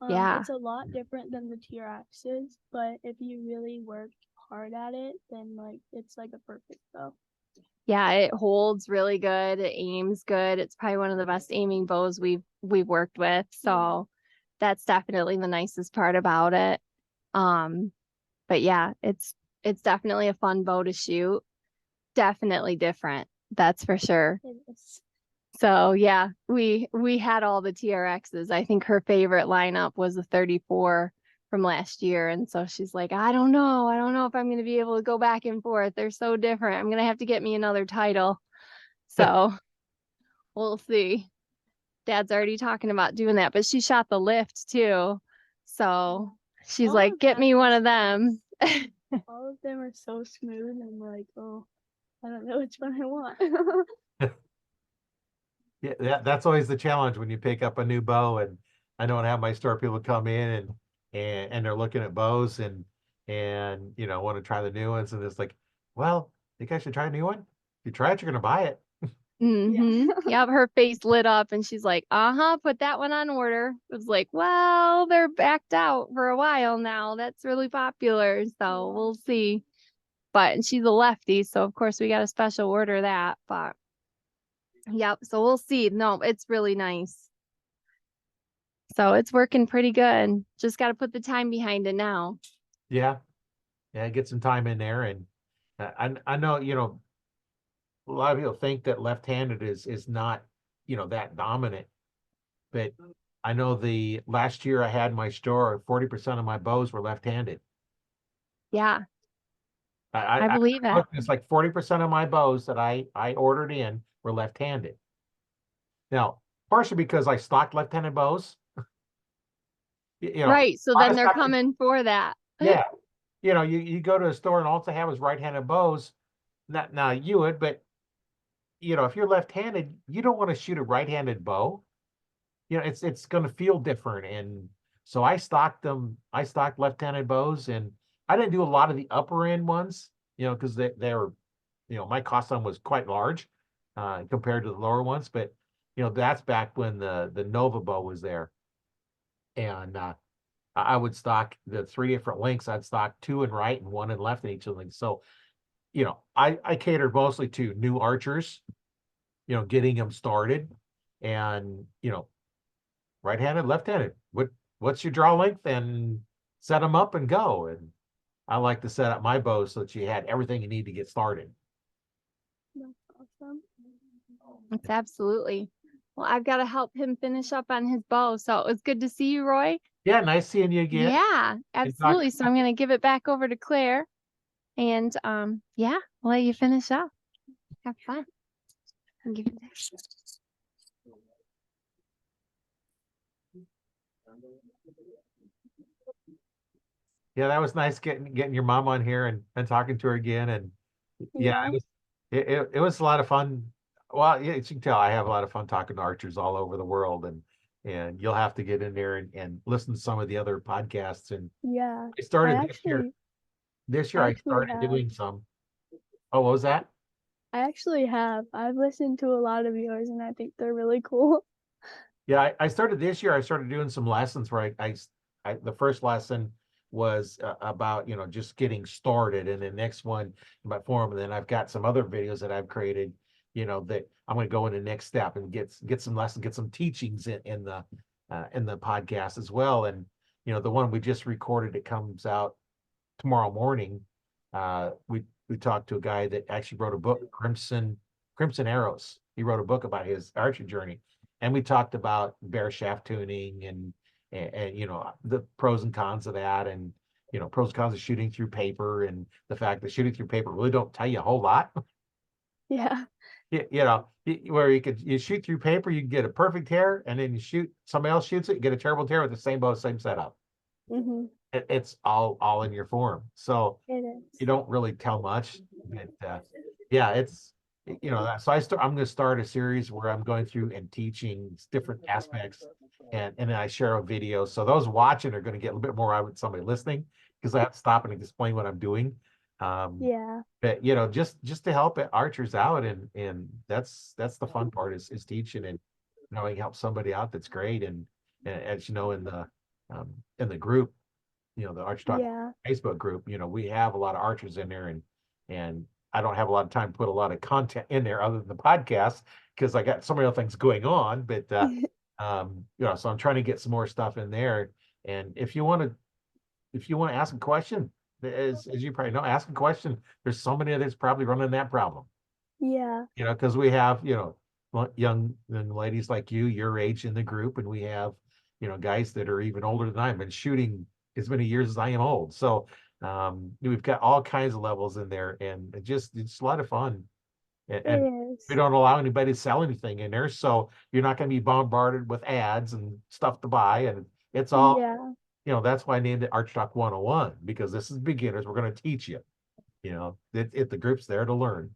Yeah. It's a lot different than the TRXs, but if you really work hard at it, then it's a perfect bow. Yeah, it holds really good. It aims good. It's probably one of the best aiming bows we've worked with. So that's definitely the nicest part about it. But yeah, it's definitely a fun bow to shoot. Definitely different. That's for sure. It is. So yeah, we had all the TRXs. I think her favorite lineup was the 34 from last year. And so she's like, I don't know. I don't know if I'm going to be able to go back and forth. They're so different. I'm going to have to get me another title. So we'll see. Dad's already talking about doing that, but she shot the lift too. So she's All like, of get that me one is of them. All of them are so smooth. I'm like, oh, I don't know which one I want. Yeah, that's always the challenge when you pick up a new bow. And I know I have my store people come in and they're looking at bows and want to try the new ones. And it's like, well, think I should try a new one? If you try it, you're gonna buy it. Mm-hmm. Yep, her face lit up and she's like, put that one on order. It was like, well, they're backed out for a while now. That's really popular. So we'll see. But she's a lefty, so of course we got a special order that. But yep, so we'll see. No, it's really nice. So it's working pretty good. Just got to put the time behind it now. Yeah, get some time in there. And I know, a lot of people think that left-handed is not, that dominant. But I know the last year I had in my store, 40% of my bows were left-handed. Yeah, I I believe it. looked, it's like 40% of my bows that I ordered in were left-handed. Now, partially because I stocked left-handed bows. Right. So a lot then of they're stuff- coming for that. yeah. You go to a store and all they have is right-handed bows. Not now you would, but if you're left-handed, you don't want to shoot a right-handed bow. It's going to feel different. And so I stocked left-handed bows, and I didn't do a lot of the upper end ones, because they were, my cost on was quite large compared to the lower ones. But that's back when the Nova bow was there. And I would stock the 3 different lengths. I'd stock 2 in right and 1 in left in each of them. So I catered mostly to new archers, getting them started. And right-handed, left-handed, what's your draw length, and set them up and go. And I like to set up my bow so that you had everything you need to get started. That's awesome. It's absolutely. Well, I've got to help him finish up on his bow. So it was good to see you, Roy. Yeah, nice seeing you again. Yeah, absolutely. So I'm going to give it back over to Klayre. And yeah, I'll let you finish up. Have fun. I'll give you this. Yeah, that was nice getting your mom on here and talking to her again. And yeah, it was a lot of fun. Well, yeah, as you can tell, I have a lot of fun talking to archers all over the world, and you'll have to get in there and listen to some of the other podcasts. And Yeah. I started I this year. actually This year I I actually started have. doing some. Oh, what was that? I actually have. I've listened to a lot of yours and I think they're really cool. Yeah, I started this year. I started doing some lessons where the first lesson was about, just getting started, and the next one about form. And then I've got some other videos that I've created, that I'm going to go in the next step and get some lessons, get some teachings in the podcast as well. And, the one we just recorded, it comes out tomorrow morning. We talked to a guy that actually wrote a book, Crimson Arrows. He wrote a book about his archery journey. And we talked about bare shaft tuning and the pros and cons of that, and pros and cons of shooting through paper, and the fact that shooting through paper really don't tell you a whole lot. Yeah. Where you shoot through paper, you can get a perfect tear, and then somebody else shoots it, you get a terrible tear with the same bow, same setup. Mm-hmm. It's all in your form. So It is. you don't really tell much, but yeah, it's so I'm going to start a series where I'm going through and teaching different aspects, and then I share a video, so those watching are going to get a little bit more out of somebody listening, because I have to stop and explain what I'm doing. Yeah. But just to help archers out, and that's the fun part is teaching, and knowing help somebody out. That's great. And as you know, in the group, the Archer Talk Facebook group, we have a lot of archers in there, and I don't have a lot of time to put a lot of content in there other than the podcast, because I got so many other things going on. But so I'm trying to get some more stuff in there. And if you want to ask a question, as you probably know, ask a question. There's so many others probably running that problem. Yeah. Because we have, young ladies like you, your age in the group, and we have, guys that are even older than I have been shooting as many years as I am old. So we've got all kinds of levels in there, and it's a lot of fun. And It we is. don't allow anybody to sell anything in there, so you're not going to be bombarded with ads and stuff to buy. And it's all, Yeah. that's why I named it Arch Talk 101, because this is beginners. We're going to teach you. The group's there to learn.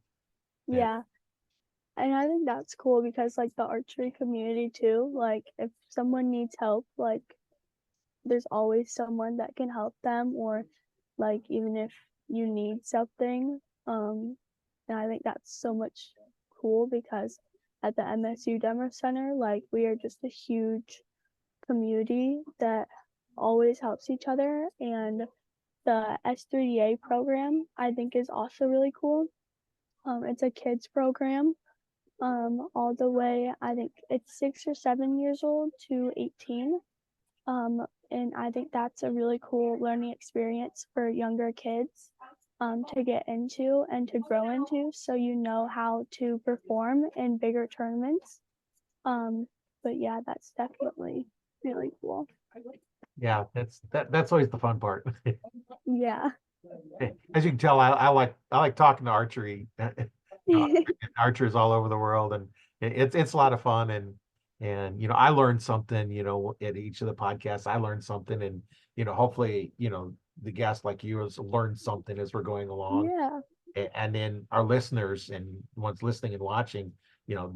And Yeah. And I think that's cool because like the archery community too, like if someone needs help, like there's always someone that can help them, or like even if you need something. And I think that's so much cool because at the MSU Demo Center, like we are just a huge community that always helps each other. And the S3DA program I think is also really cool. It's a kids program, all the way, I think it's 6 or 7 years old to 18. And I think that's a really cool learning experience for younger kids, to get into and to grow into, so you know how to perform in bigger tournaments. But yeah, that's definitely really cool. yeah, that's always the fun part. Yeah. As you can tell, I like talking to archery. Archers all over the world, and it's a lot of fun. And I learned something. At each of the podcasts, I learned something, and hopefully, the guests like you has learned something as we're going along. Yeah, And then our listeners and ones listening and watching,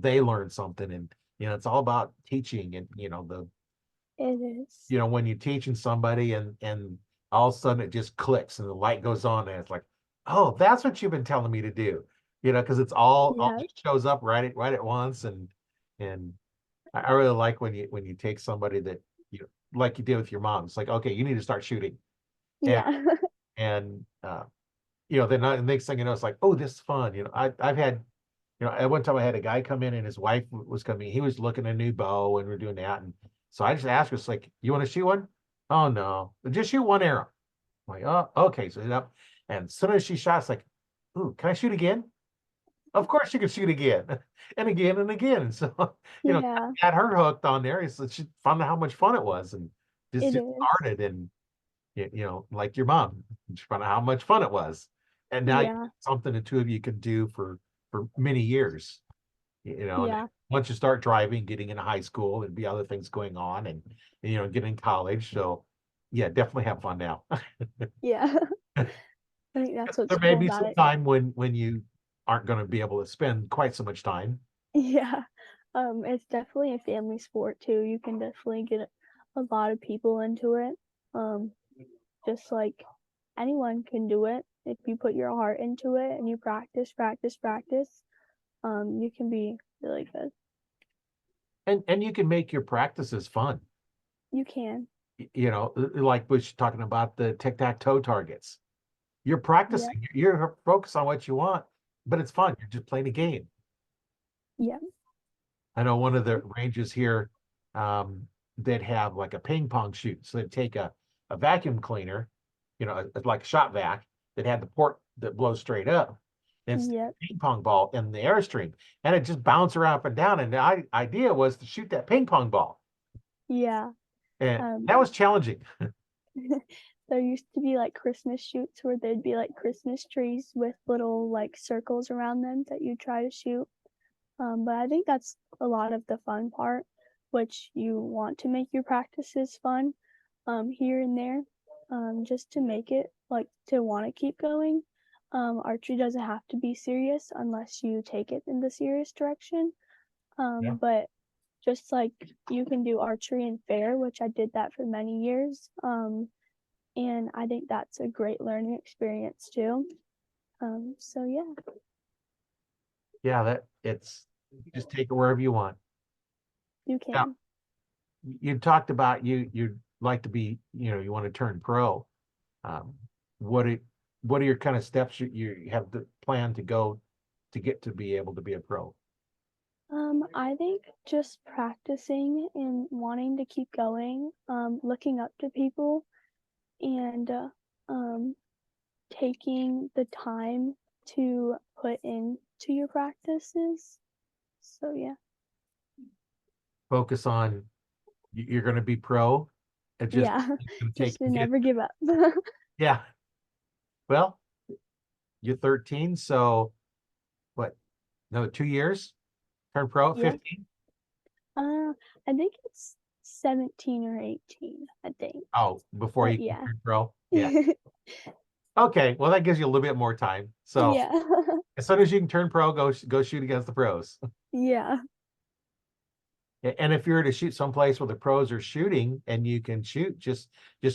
they learn something. And it's all about teaching. And it is. when you're teaching somebody, and all of a sudden it just clicks and the light goes on, and it's like, oh, that's what you've been telling me to do. Because it's all Yeah, just shows up right at once. And I really like when you take somebody that you like you did with your mom. It's like, okay, you need to start shooting. and yeah. and then the next thing you know, it's like, oh, this is fun. I've had, at one time I had a guy come in, and his wife was coming. He was looking at a new bow, and we're doing that. And so I just asked her, it's like, you want to shoot one? Oh no, just shoot one arrow. I'm like, oh, okay. So and as soon as she shot, it's like, ooh, can I shoot again? Of course you can shoot again, and again and again. And so, Yeah, got her hooked on there. She found out how much fun it was, and just it is. started. And like your mom, she found out how much fun it was. And now Yeah, something the two of you can do for many years. And yeah, once you start driving, getting into high school, and be other things going on, and getting in college. So yeah, definitely have fun now. yeah. I think that's what's There may cool be about some it. time when you aren't going to be able to spend quite so much time. Yeah. It's definitely a family sport too. You can definitely get a lot of people into it. Um, just like anyone can do it if you put your heart into it and you practice, practice, practice. You can be really good. And you can make your practices fun. You can. Like Bush talking about the tic-tac-toe targets. You're Yeah. practicing, you're focused on what you want, but it's fun. You're just playing a game. Yeah. I know one of the ranges here, that have like a ping pong shoot. So they take a vacuum cleaner, like a shop vac that had the port that blows straight up. And it's Yep. a ping pong ball in the airstream, and it just bounces around up and down. And the idea was to shoot that ping pong ball. Yeah. And Um, that was challenging. there used to be like Christmas shoots where there'd be like Christmas trees with little like circles around them that you try to shoot. But I think that's a lot of the fun part, which you want to make your practices fun, here and there, just to make it like to want to keep going. Archery doesn't have to be serious unless you take it in the serious direction. Yeah. But just like you can do archery and fair, which I did that for many years. And I think that's a great learning experience too. So yeah, Yeah, just take it wherever you want. you Now, can. you talked about you'd like to be, you want to turn pro. Um, what are what are your kind of steps you have the plan to go to get to be able to be a pro? I think just practicing and wanting to keep going, looking up to people, and um, taking the time to put into your practices. So yeah, Focus on you're going to be pro, It just Yeah, it's gonna just take to you never give up. yeah. Well, you're 13, so what? Another 2 years? Turn pro at Yeah. 15? I think it's 17 or 18, I think. Oh, before But you can yeah. turn pro? Yeah. Okay, well, that gives you a little bit more time. So Yeah. as soon as you can turn pro, go shoot against the pros. Yeah. And if you're to shoot someplace where the pros are shooting and you can shoot, just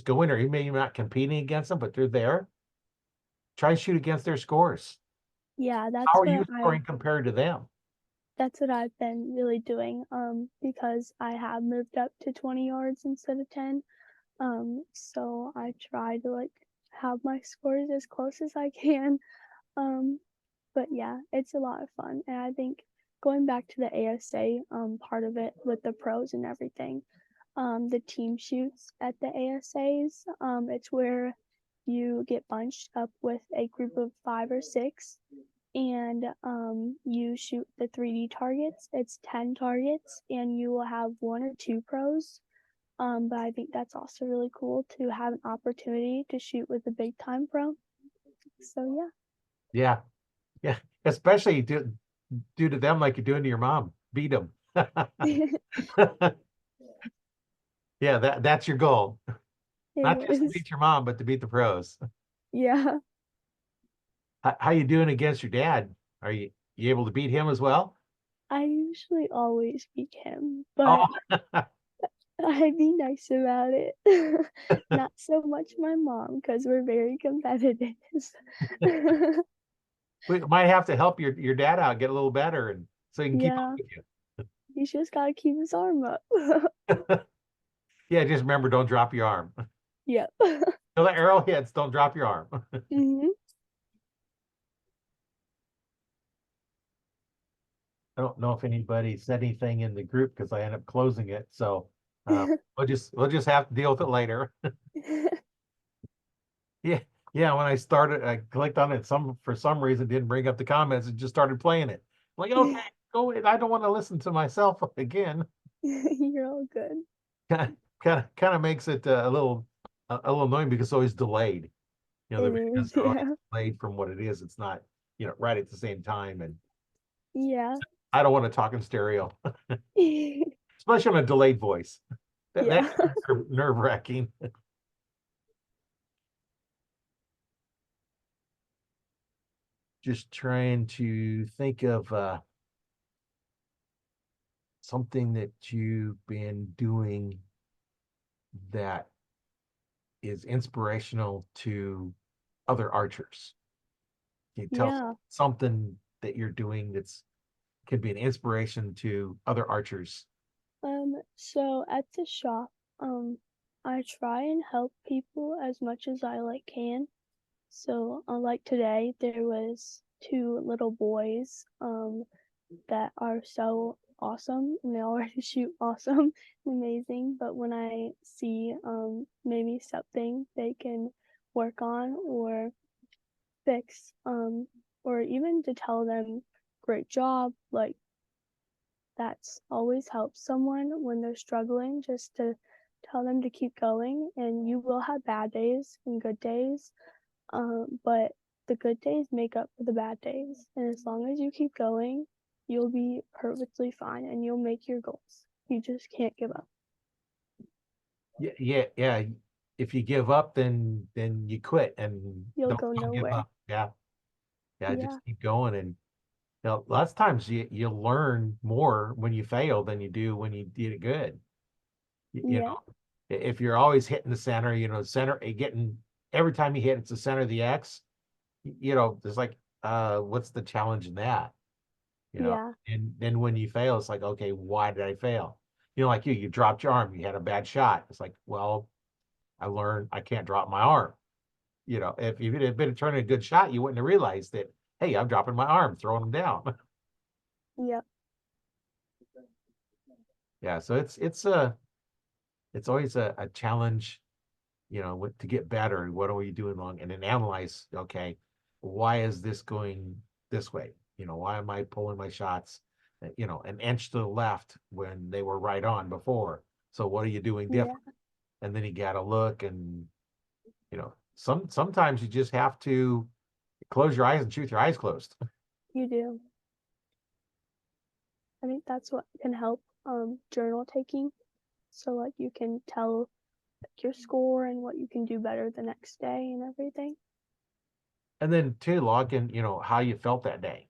go in there. You may not competing against them, but they're there. Try and shoot against their scores. Yeah, How are you scoring compared to them? that's what I've been really doing, because I have moved up to 20 yards instead of 10. So I try to like have my scores as close as I can. Um, but yeah, it's a lot of fun. And I think going back to the ASA part of it with the pros and everything, the team shoots at the ASAs, it's where you get bunched up with a group of 5 or 6 and you shoot the 3D targets. It's 10 targets and you will have 1 or 2 pros. But I think that's also really cool to have an opportunity to shoot with a big time pro. So Yeah, yeah. Especially do to them like you're doing to your mom. Beat them. yeah. Yeah, that's your goal. Not It just to is. beat your mom, but to beat the pros. Yeah. How you doing against your dad? Are you able to beat him as well? I usually always beat him, Oh, but I'd be nice about it. Not so much my mom because we're very competitive. we might have to help your dad out get a little better, and so he can keep up Yeah, with he's just gotta keep his arm up. you. Yeah, just remember, don't drop your arm. Yep. So the arrow hits, don't drop your arm. Hmm. I don't know if anybody said anything in the group because I end up closing it. So we'll just have to deal with it later. Yeah, yeah. When I started, I clicked on it. For some reason didn't bring up the comments and just started playing it. Like, okay, go. I don't want to listen to myself again. You're all good. Kind of makes it a little annoying because it's always delayed. It The is, videos are always yeah. delayed from what it is. It's not right at the same time, and Yeah. I don't want to talk in stereo, especially on a delayed voice. That's Yeah. nerve-wracking. Just trying to think of something that you've been doing that is inspirational to other archers. Can you tell Yeah. something that you're doing that's could be an inspiration to other archers? So at the shop, I try and help people as much as I like can. So, like today, there was 2 little boys, that are so awesome and they already shoot awesome and amazing. But when I see, maybe something they can work on or fix, or even to tell them, great job, like that's always helps someone when they're struggling, just to tell them to keep going. And you will have bad days and good days, but the good days make up for the bad days. And as long as you keep going, you'll be perfectly fine and you'll make your goals. You just can't give up. Yeah, yeah, yeah. If you give up, then you quit and You'll don't go don't give nowhere. up. Yeah, yeah. Yeah. Just keep going, and lots of times you learn more when you fail than you do when you did it good. Yeah. If you're always hitting the center, center getting every time you hit, it's the center of the X. There's like, what's the challenge in that? Yeah. And then when you fail, it's like, okay, why did I fail? Like you dropped your arm, you had a bad shot. It's like, well, I learned I can't drop my arm. If it had been turning a good shot, you wouldn't have realized that, hey, I'm dropping my arm, throwing them down. Yep. Yeah, so it's always a challenge, to get better. What are we doing wrong? And then analyze, okay, why is this going this way? Why am I pulling my shots, an inch to the left when they were right on before? So what are you doing Yeah. different? and then you got to look, and sometimes you just have to close your eyes and shoot with your eyes closed. You do. I think that's what can help journal taking. So like you can tell like your score and what you can do better the next day and everything. And then too, log in, how you felt that day.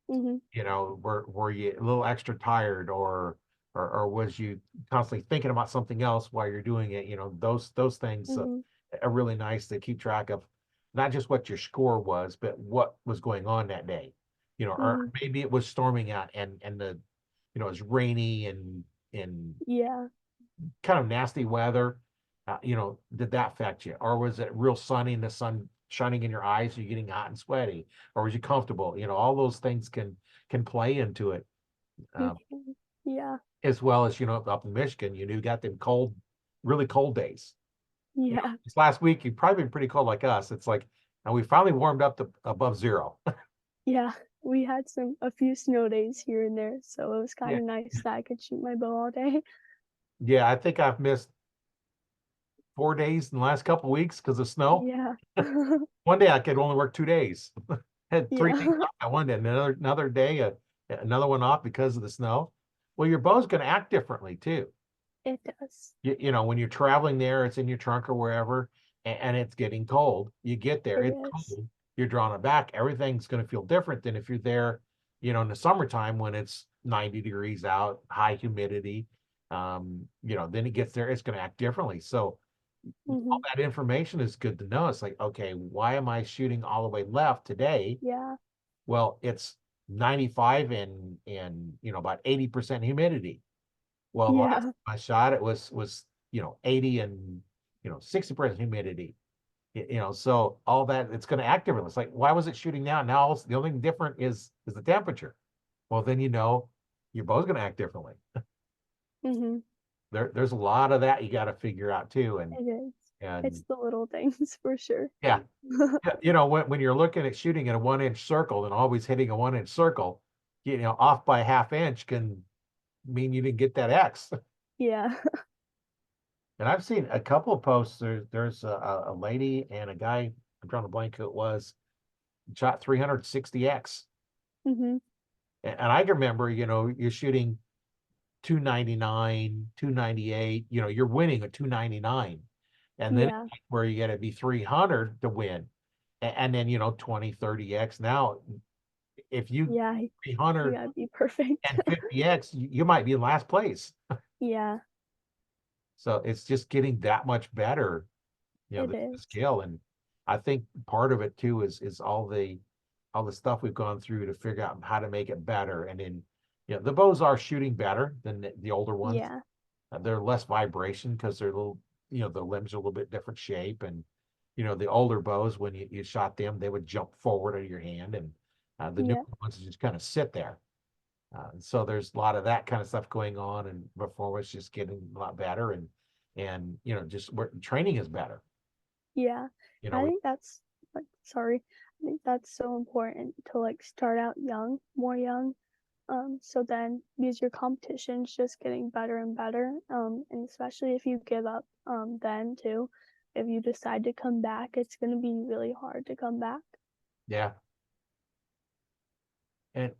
Mm-hmm. Were you a little extra tired, or was you constantly thinking about something else while you're doing it? Those things Mm-hmm. are really nice to keep track of, not just what your score was, but what was going on that day. Or Mm-hmm. maybe it was storming out, and the it was rainy and Yeah. kind of nasty weather. Did that affect you, or was it real sunny and the sun shining in your eyes, you're getting hot and sweaty, or was you comfortable? All those things can play into it. You um, can. Yeah. as well as up in Michigan, you got them cold, really cold days. Yeah. This last week you've probably been pretty cold like us. It's like, and we finally warmed up to above zero. Yeah. We had a few snow days here and there, so it was kind Yeah, of nice that I could shoot my bow all day. yeah, I think I've missed 4 days in the last couple of weeks because of snow. Yeah. One day I could only work 2 days. Had 3 days Yeah. off. I wanted another day, another one off because of the snow. Well, your bow's going to act differently too. It does. When you're traveling there, it's in your trunk or wherever, and it's getting cold. You get there, It it's is. cold. You're drawing it back. Everything's going to feel different than if you're there, in the summertime when it's 90 degrees out, high humidity. Then it gets there, it's going to act differently. So all Mm-hmm. that information is good to know. It's like, okay, why am I shooting all the way left today? Yeah. Well, it's 95 and about 80% humidity. Well, the last Yeah. time I shot it was 80 and 60% humidity. So all that, it's going to act differently. It's like, why was it shooting now? Now the only thing different is the temperature. Well, then your bow's going to act differently. Mm-hmm. There's a lot of that you got to figure out too, It is. It's and the little things for sure. yeah, yeah, when you're looking at shooting in a 1-inch circle and always hitting a 1-inch circle, off by a half inch can mean you didn't get that X. Yeah. And I've seen a couple of posts. There's a lady and a guy, I'm drawing a blank who it was, shot 360X. Mm-hmm. And I can remember, you're shooting 299, 298, you're winning a 299. And then Yeah. where you got to be 300 to win. And then, 20, 30X. Now, if you Yeah. You 300 gotta be perfect. and 50X, you might be in last place. Yeah. So it's just getting that much better, It the is. skill. And I think part of it too is all the stuff we've gone through to figure out how to make it better. And then, the bows are shooting better than the older ones. Yeah. They're less vibration because they're a little, the limbs are a little bit different shape. And, the older bows, when you shot them, they would jump forward out of your hand. And the new Yeah. ones just kind of sit there. So there's a lot of that kind of stuff going on, and before it's just getting a lot better, and just training is better. Yeah. You I know, think that's like sorry. I think that's so important to like start out young, more young. So then because your competition's just getting better and better. And especially if you give up then too, if you decide to come back, it's gonna be really hard to come back. yeah. And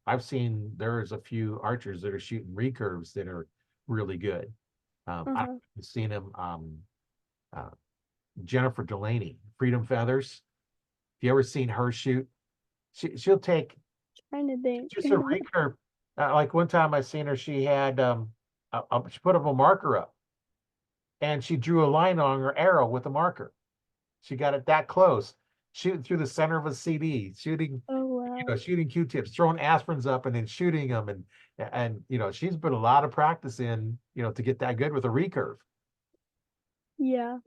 I've seen there's a few archers that are shooting recurves that are really good. I've Uh-huh. seen them. Uh, Jennifer Delaney, Freedom Feathers. If you ever seen her shoot, she'll take Trying to think. just a recurve. Like one time I seen her, she had she put up a marker up, and she drew a line on her arrow with a marker. She got it that close, shooting through the center of a CD, shooting, Oh wow. shooting Q-tips, throwing aspirins up and then shooting them. And she's put a lot of practice in, to get that good with a recurve. Yeah.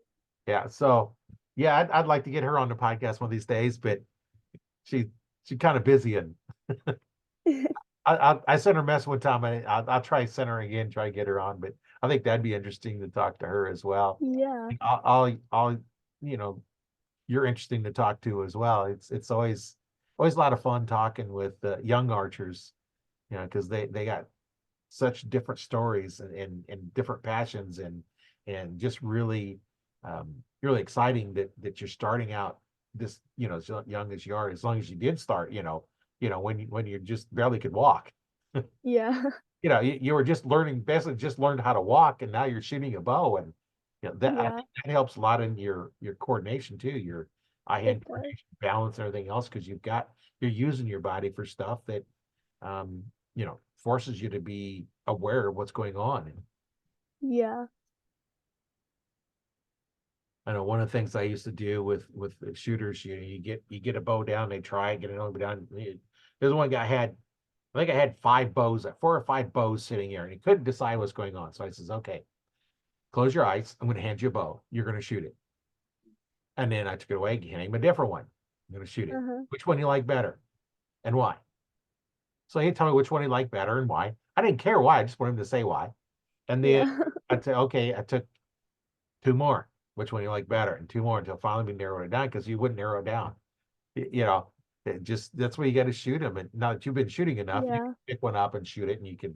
Yeah. So yeah, I'd like to get her on the podcast one of these days, but she she's kind of busy, and I sent her a message one time. I'll try send her again, try to get her on, but I think that'd be interesting to talk to her as well. Yeah. I'll you're interesting to talk to as well. It's always a lot of fun talking with young archers, because they got such different stories and different passions and just really really exciting that you're starting out this, as young as you are, as long as you did start, when you just barely could walk. Yeah. You were just learning, basically just learned how to walk, and now you're shooting a bow, and that I Yeah, think that helps a lot in your coordination too, your eye-hand it does. coordination, balance, and everything else, because you're using your body for stuff that forces you to be aware of what's going on. And Yeah. I know one of the things I used to do with the shooters, you get a bow down, they try it, get another bow down. There's one guy I think I had 4 or 5 bows sitting here, and he couldn't decide what's going on. So I says, okay, close your eyes. I'm going to hand you a bow. You're going to shoot it. And then I took it away, hand him a different one. I'm going to shoot it. Uh-huh. Which one you like better and why? So he'd tell me which one he liked better and why. I didn't care why. I just wanted him to say why. And then Yeah. I'd say, okay, I took 2 more. Which one you like better? And 2 more until finally we narrowed it down, because you wouldn't narrow it down. That's where you got to shoot them. And now that you've been shooting enough, you Yeah. can pick one up and shoot it, and you can,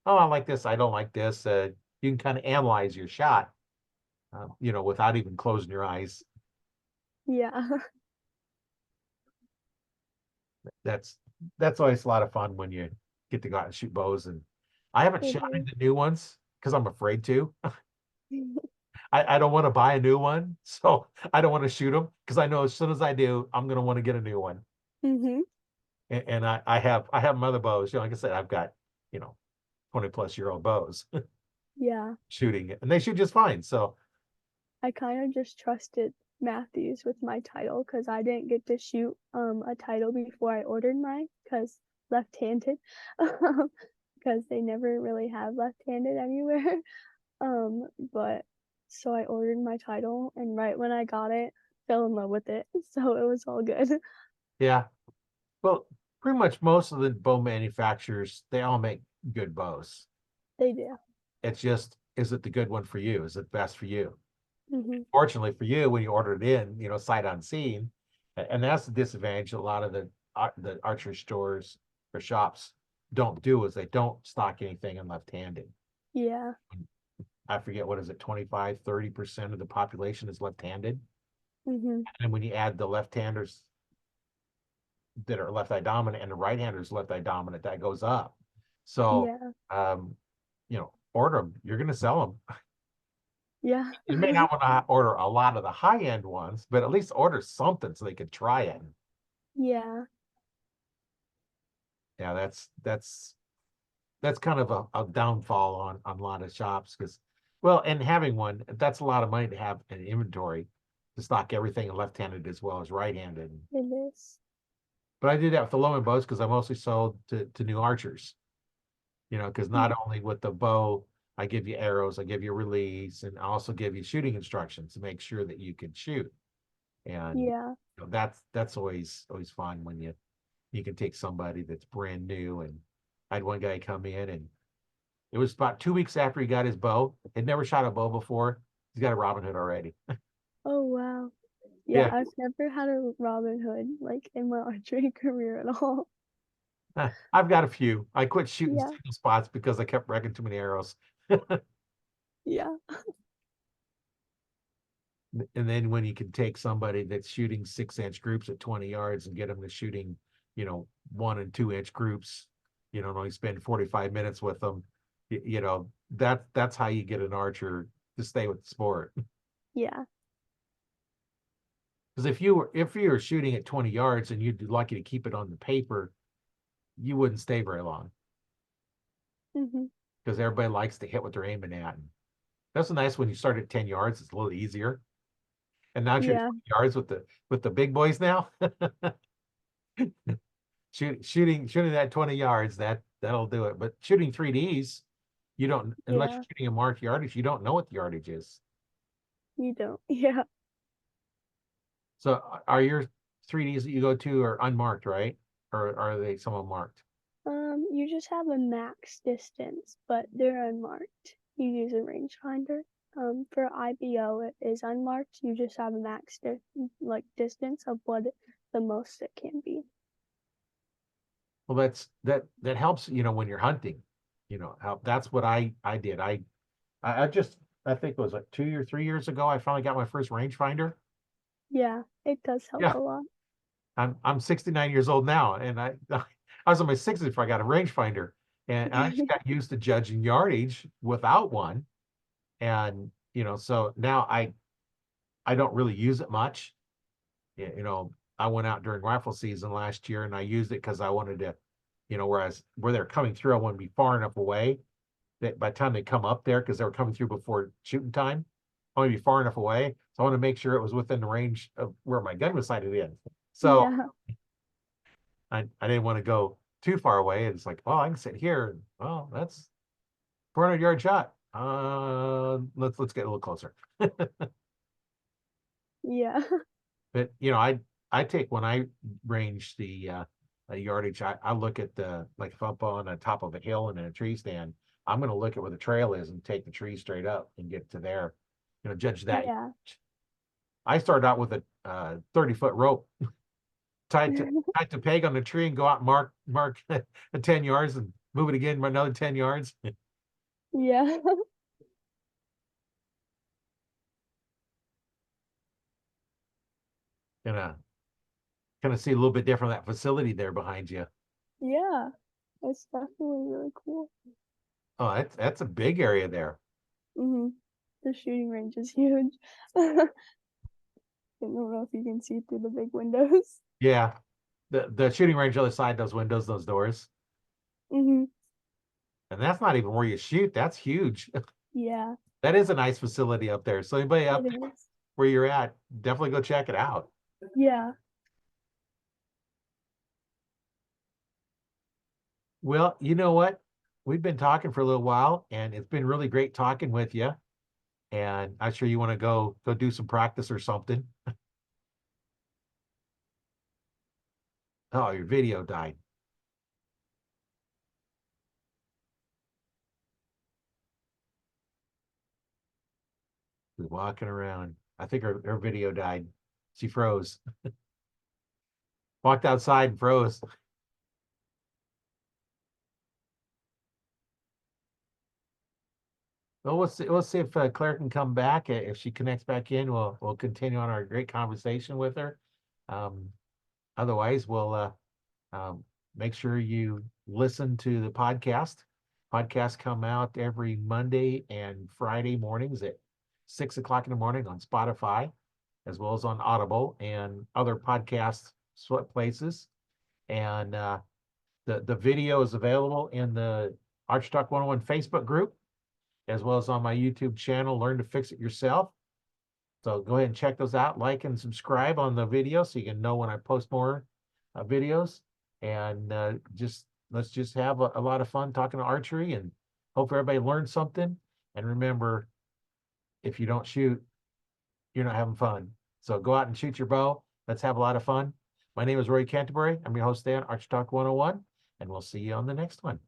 oh, I like this, I don't like this. You can kind of analyze your shot, without even closing your eyes. Yeah. That's that's always a lot of fun when you get to go out and shoot bows. And I haven't It shot is. into new ones because I'm afraid to. I don't want to buy a new one, so I don't want to shoot them, because I know as soon as I do, I'm going to want to get a new one. Mm-hmm. And I have my other bows. Like I said, I've got 20-plus-year-old bows Yeah. shooting it, and they shoot just fine. So I kind of just trusted Matthews with my title because I didn't get to shoot a title before I ordered mine because left-handed, because they never really have left-handed anywhere. But so I ordered my title, and right when I got it, fell in love with it. So it was all good. yeah, well, pretty much most of the bow manufacturers, they all make good bows. They do. It's just, is it the good one for you? Is it best for you? Mm-hmm. Fortunately for you, when you order it in, sight unseen, and that's the disadvantage a lot of the archery stores or shops don't do, is they don't stock anything in left-handed. Yeah. I forget, what is it, 25-30% of the population is left-handed. Mm-hmm. And when you add the left-handers that are left eye dominant and the right-handers left eye dominant, that goes up. So Yeah. order them. You're going to sell them. Yeah. You may not want to order a lot of the high-end ones, but at least order something so they could try it. Yeah. Yeah, that's kind of a downfall on a lot of shops, because, well, and having one, that's a lot of money to have an inventory to stock everything left-handed as well as right-handed. It is. But I did that with the low-end bows because I mostly sold to new archers. Because not only with the bow, I give you arrows, I give you release, and I also give you shooting instructions to make sure that you can shoot. And Yeah. that's always fun when you can take somebody that's brand new. And I had one guy come in, and it was about 2 weeks after he got his bow. He'd never shot a bow before. He's got a Robin Hood already. Oh wow. Yeah, Yeah. I've never had a Robin Hood like in my archery career at all. I've got a few. I quit shooting Yeah. single spots because I kept wrecking too many arrows. Yeah. And then when you can take somebody that's shooting 6-inch groups at 20 yards and get them to shooting, 1 and 2-inch groups, and only spend 45 minutes with them, that's how you get an archer to stay with the sport. Yeah. Because if you were shooting at 20 yards and you'd be lucky to keep it on the paper, you wouldn't stay very long, Mm-hmm. because everybody likes to hit what they're aiming at. And that's nice when you start at 10 yards, it's a little easier. And now you're Yeah. 20 yards with the big boys now. Shooting that 20 yards, that'll do it. But shooting 3Ds, you don't, unless Yeah. you're shooting a marked yardage, you don't know what the yardage is. You don't. Yeah. So are your 3Ds that you go to are unmarked, right? Or are they some marked? You just have a max distance, but they're unmarked. You use a rangefinder. For IBO, it is unmarked. You just have a max distance of what the most it can be. Well, that helps, when you're hunting, you know, how that's what I did. I just, I think it was like 2 or 3 years ago, I finally got my first rangefinder. Yeah, it does help Yeah, a lot. I'm 69 years old now, and I was in my 60s before I got a rangefinder, and I just got used to judging yardage without one, and you know, so now I don't really use it much. You know, I went out during rifle season last year, and I used it because I wanted to, you know, where they're coming through, I want to be far enough away that by the time they come up there, because they were coming through before shooting time, I want to be far enough away. So I want to make sure it was within the range of where my gun was sighted in. So Yeah, I didn't want to go too far away. It's like, oh, I can sit here. Well, that's 400-yard shot. Let's get a little closer. yeah, But you know, I take when I range the yardage, I look at the, like if I'm up on the top of a hill and in a tree stand, I'm gonna look at where the trail is and take the tree straight up and get to there. You know, judge that. yeah. I started out with a 30-foot rope tied to peg on the tree and go out and mark 10 yards and move it again by another 10 yards. Yeah, And kind of see a little bit different that facility there behind you. yeah. It's definitely really cool. Oh, that's a big area there. Hmm. The shooting range is huge. I don't know if you can see through the big windows. Yeah. The shooting range on the other side, those windows, those doors. Hmm. And that's not even where you shoot. That's huge. Yeah, That is a nice facility up there. So anybody up it there is. where you're at, definitely go check it out. Yeah. Well, you know what? We've been talking for a little while, and it's been really great talking with you. And I'm sure you want to go do some practice or something. Oh, your video died. She's walking around. I think her video died. She froze. Walked outside and froze. Well, we'll see if Claire can come back. If she connects back in, we'll continue on our great conversation with her. Um, Otherwise, we'll um, make sure you listen to the podcast. Podcasts come out every Monday and Friday mornings at 6 o'clock in the morning on Spotify, as well as on Audible and other podcast places. And the video is available in the Arch Talk 101 Facebook group, as well as on my YouTube channel, Learn to Fix It Yourself. So go ahead and check those out, like and subscribe on the video so you can know when I post more videos. And let's just have a lot of fun talking to archery, and hope everybody learns something. And remember, if you don't shoot, you're not having fun. So go out and shoot your bow. Let's have a lot of fun. My name is Roy Canterbury. I'm your host, Dan, Arch Talk 101, and we'll see you on the next one.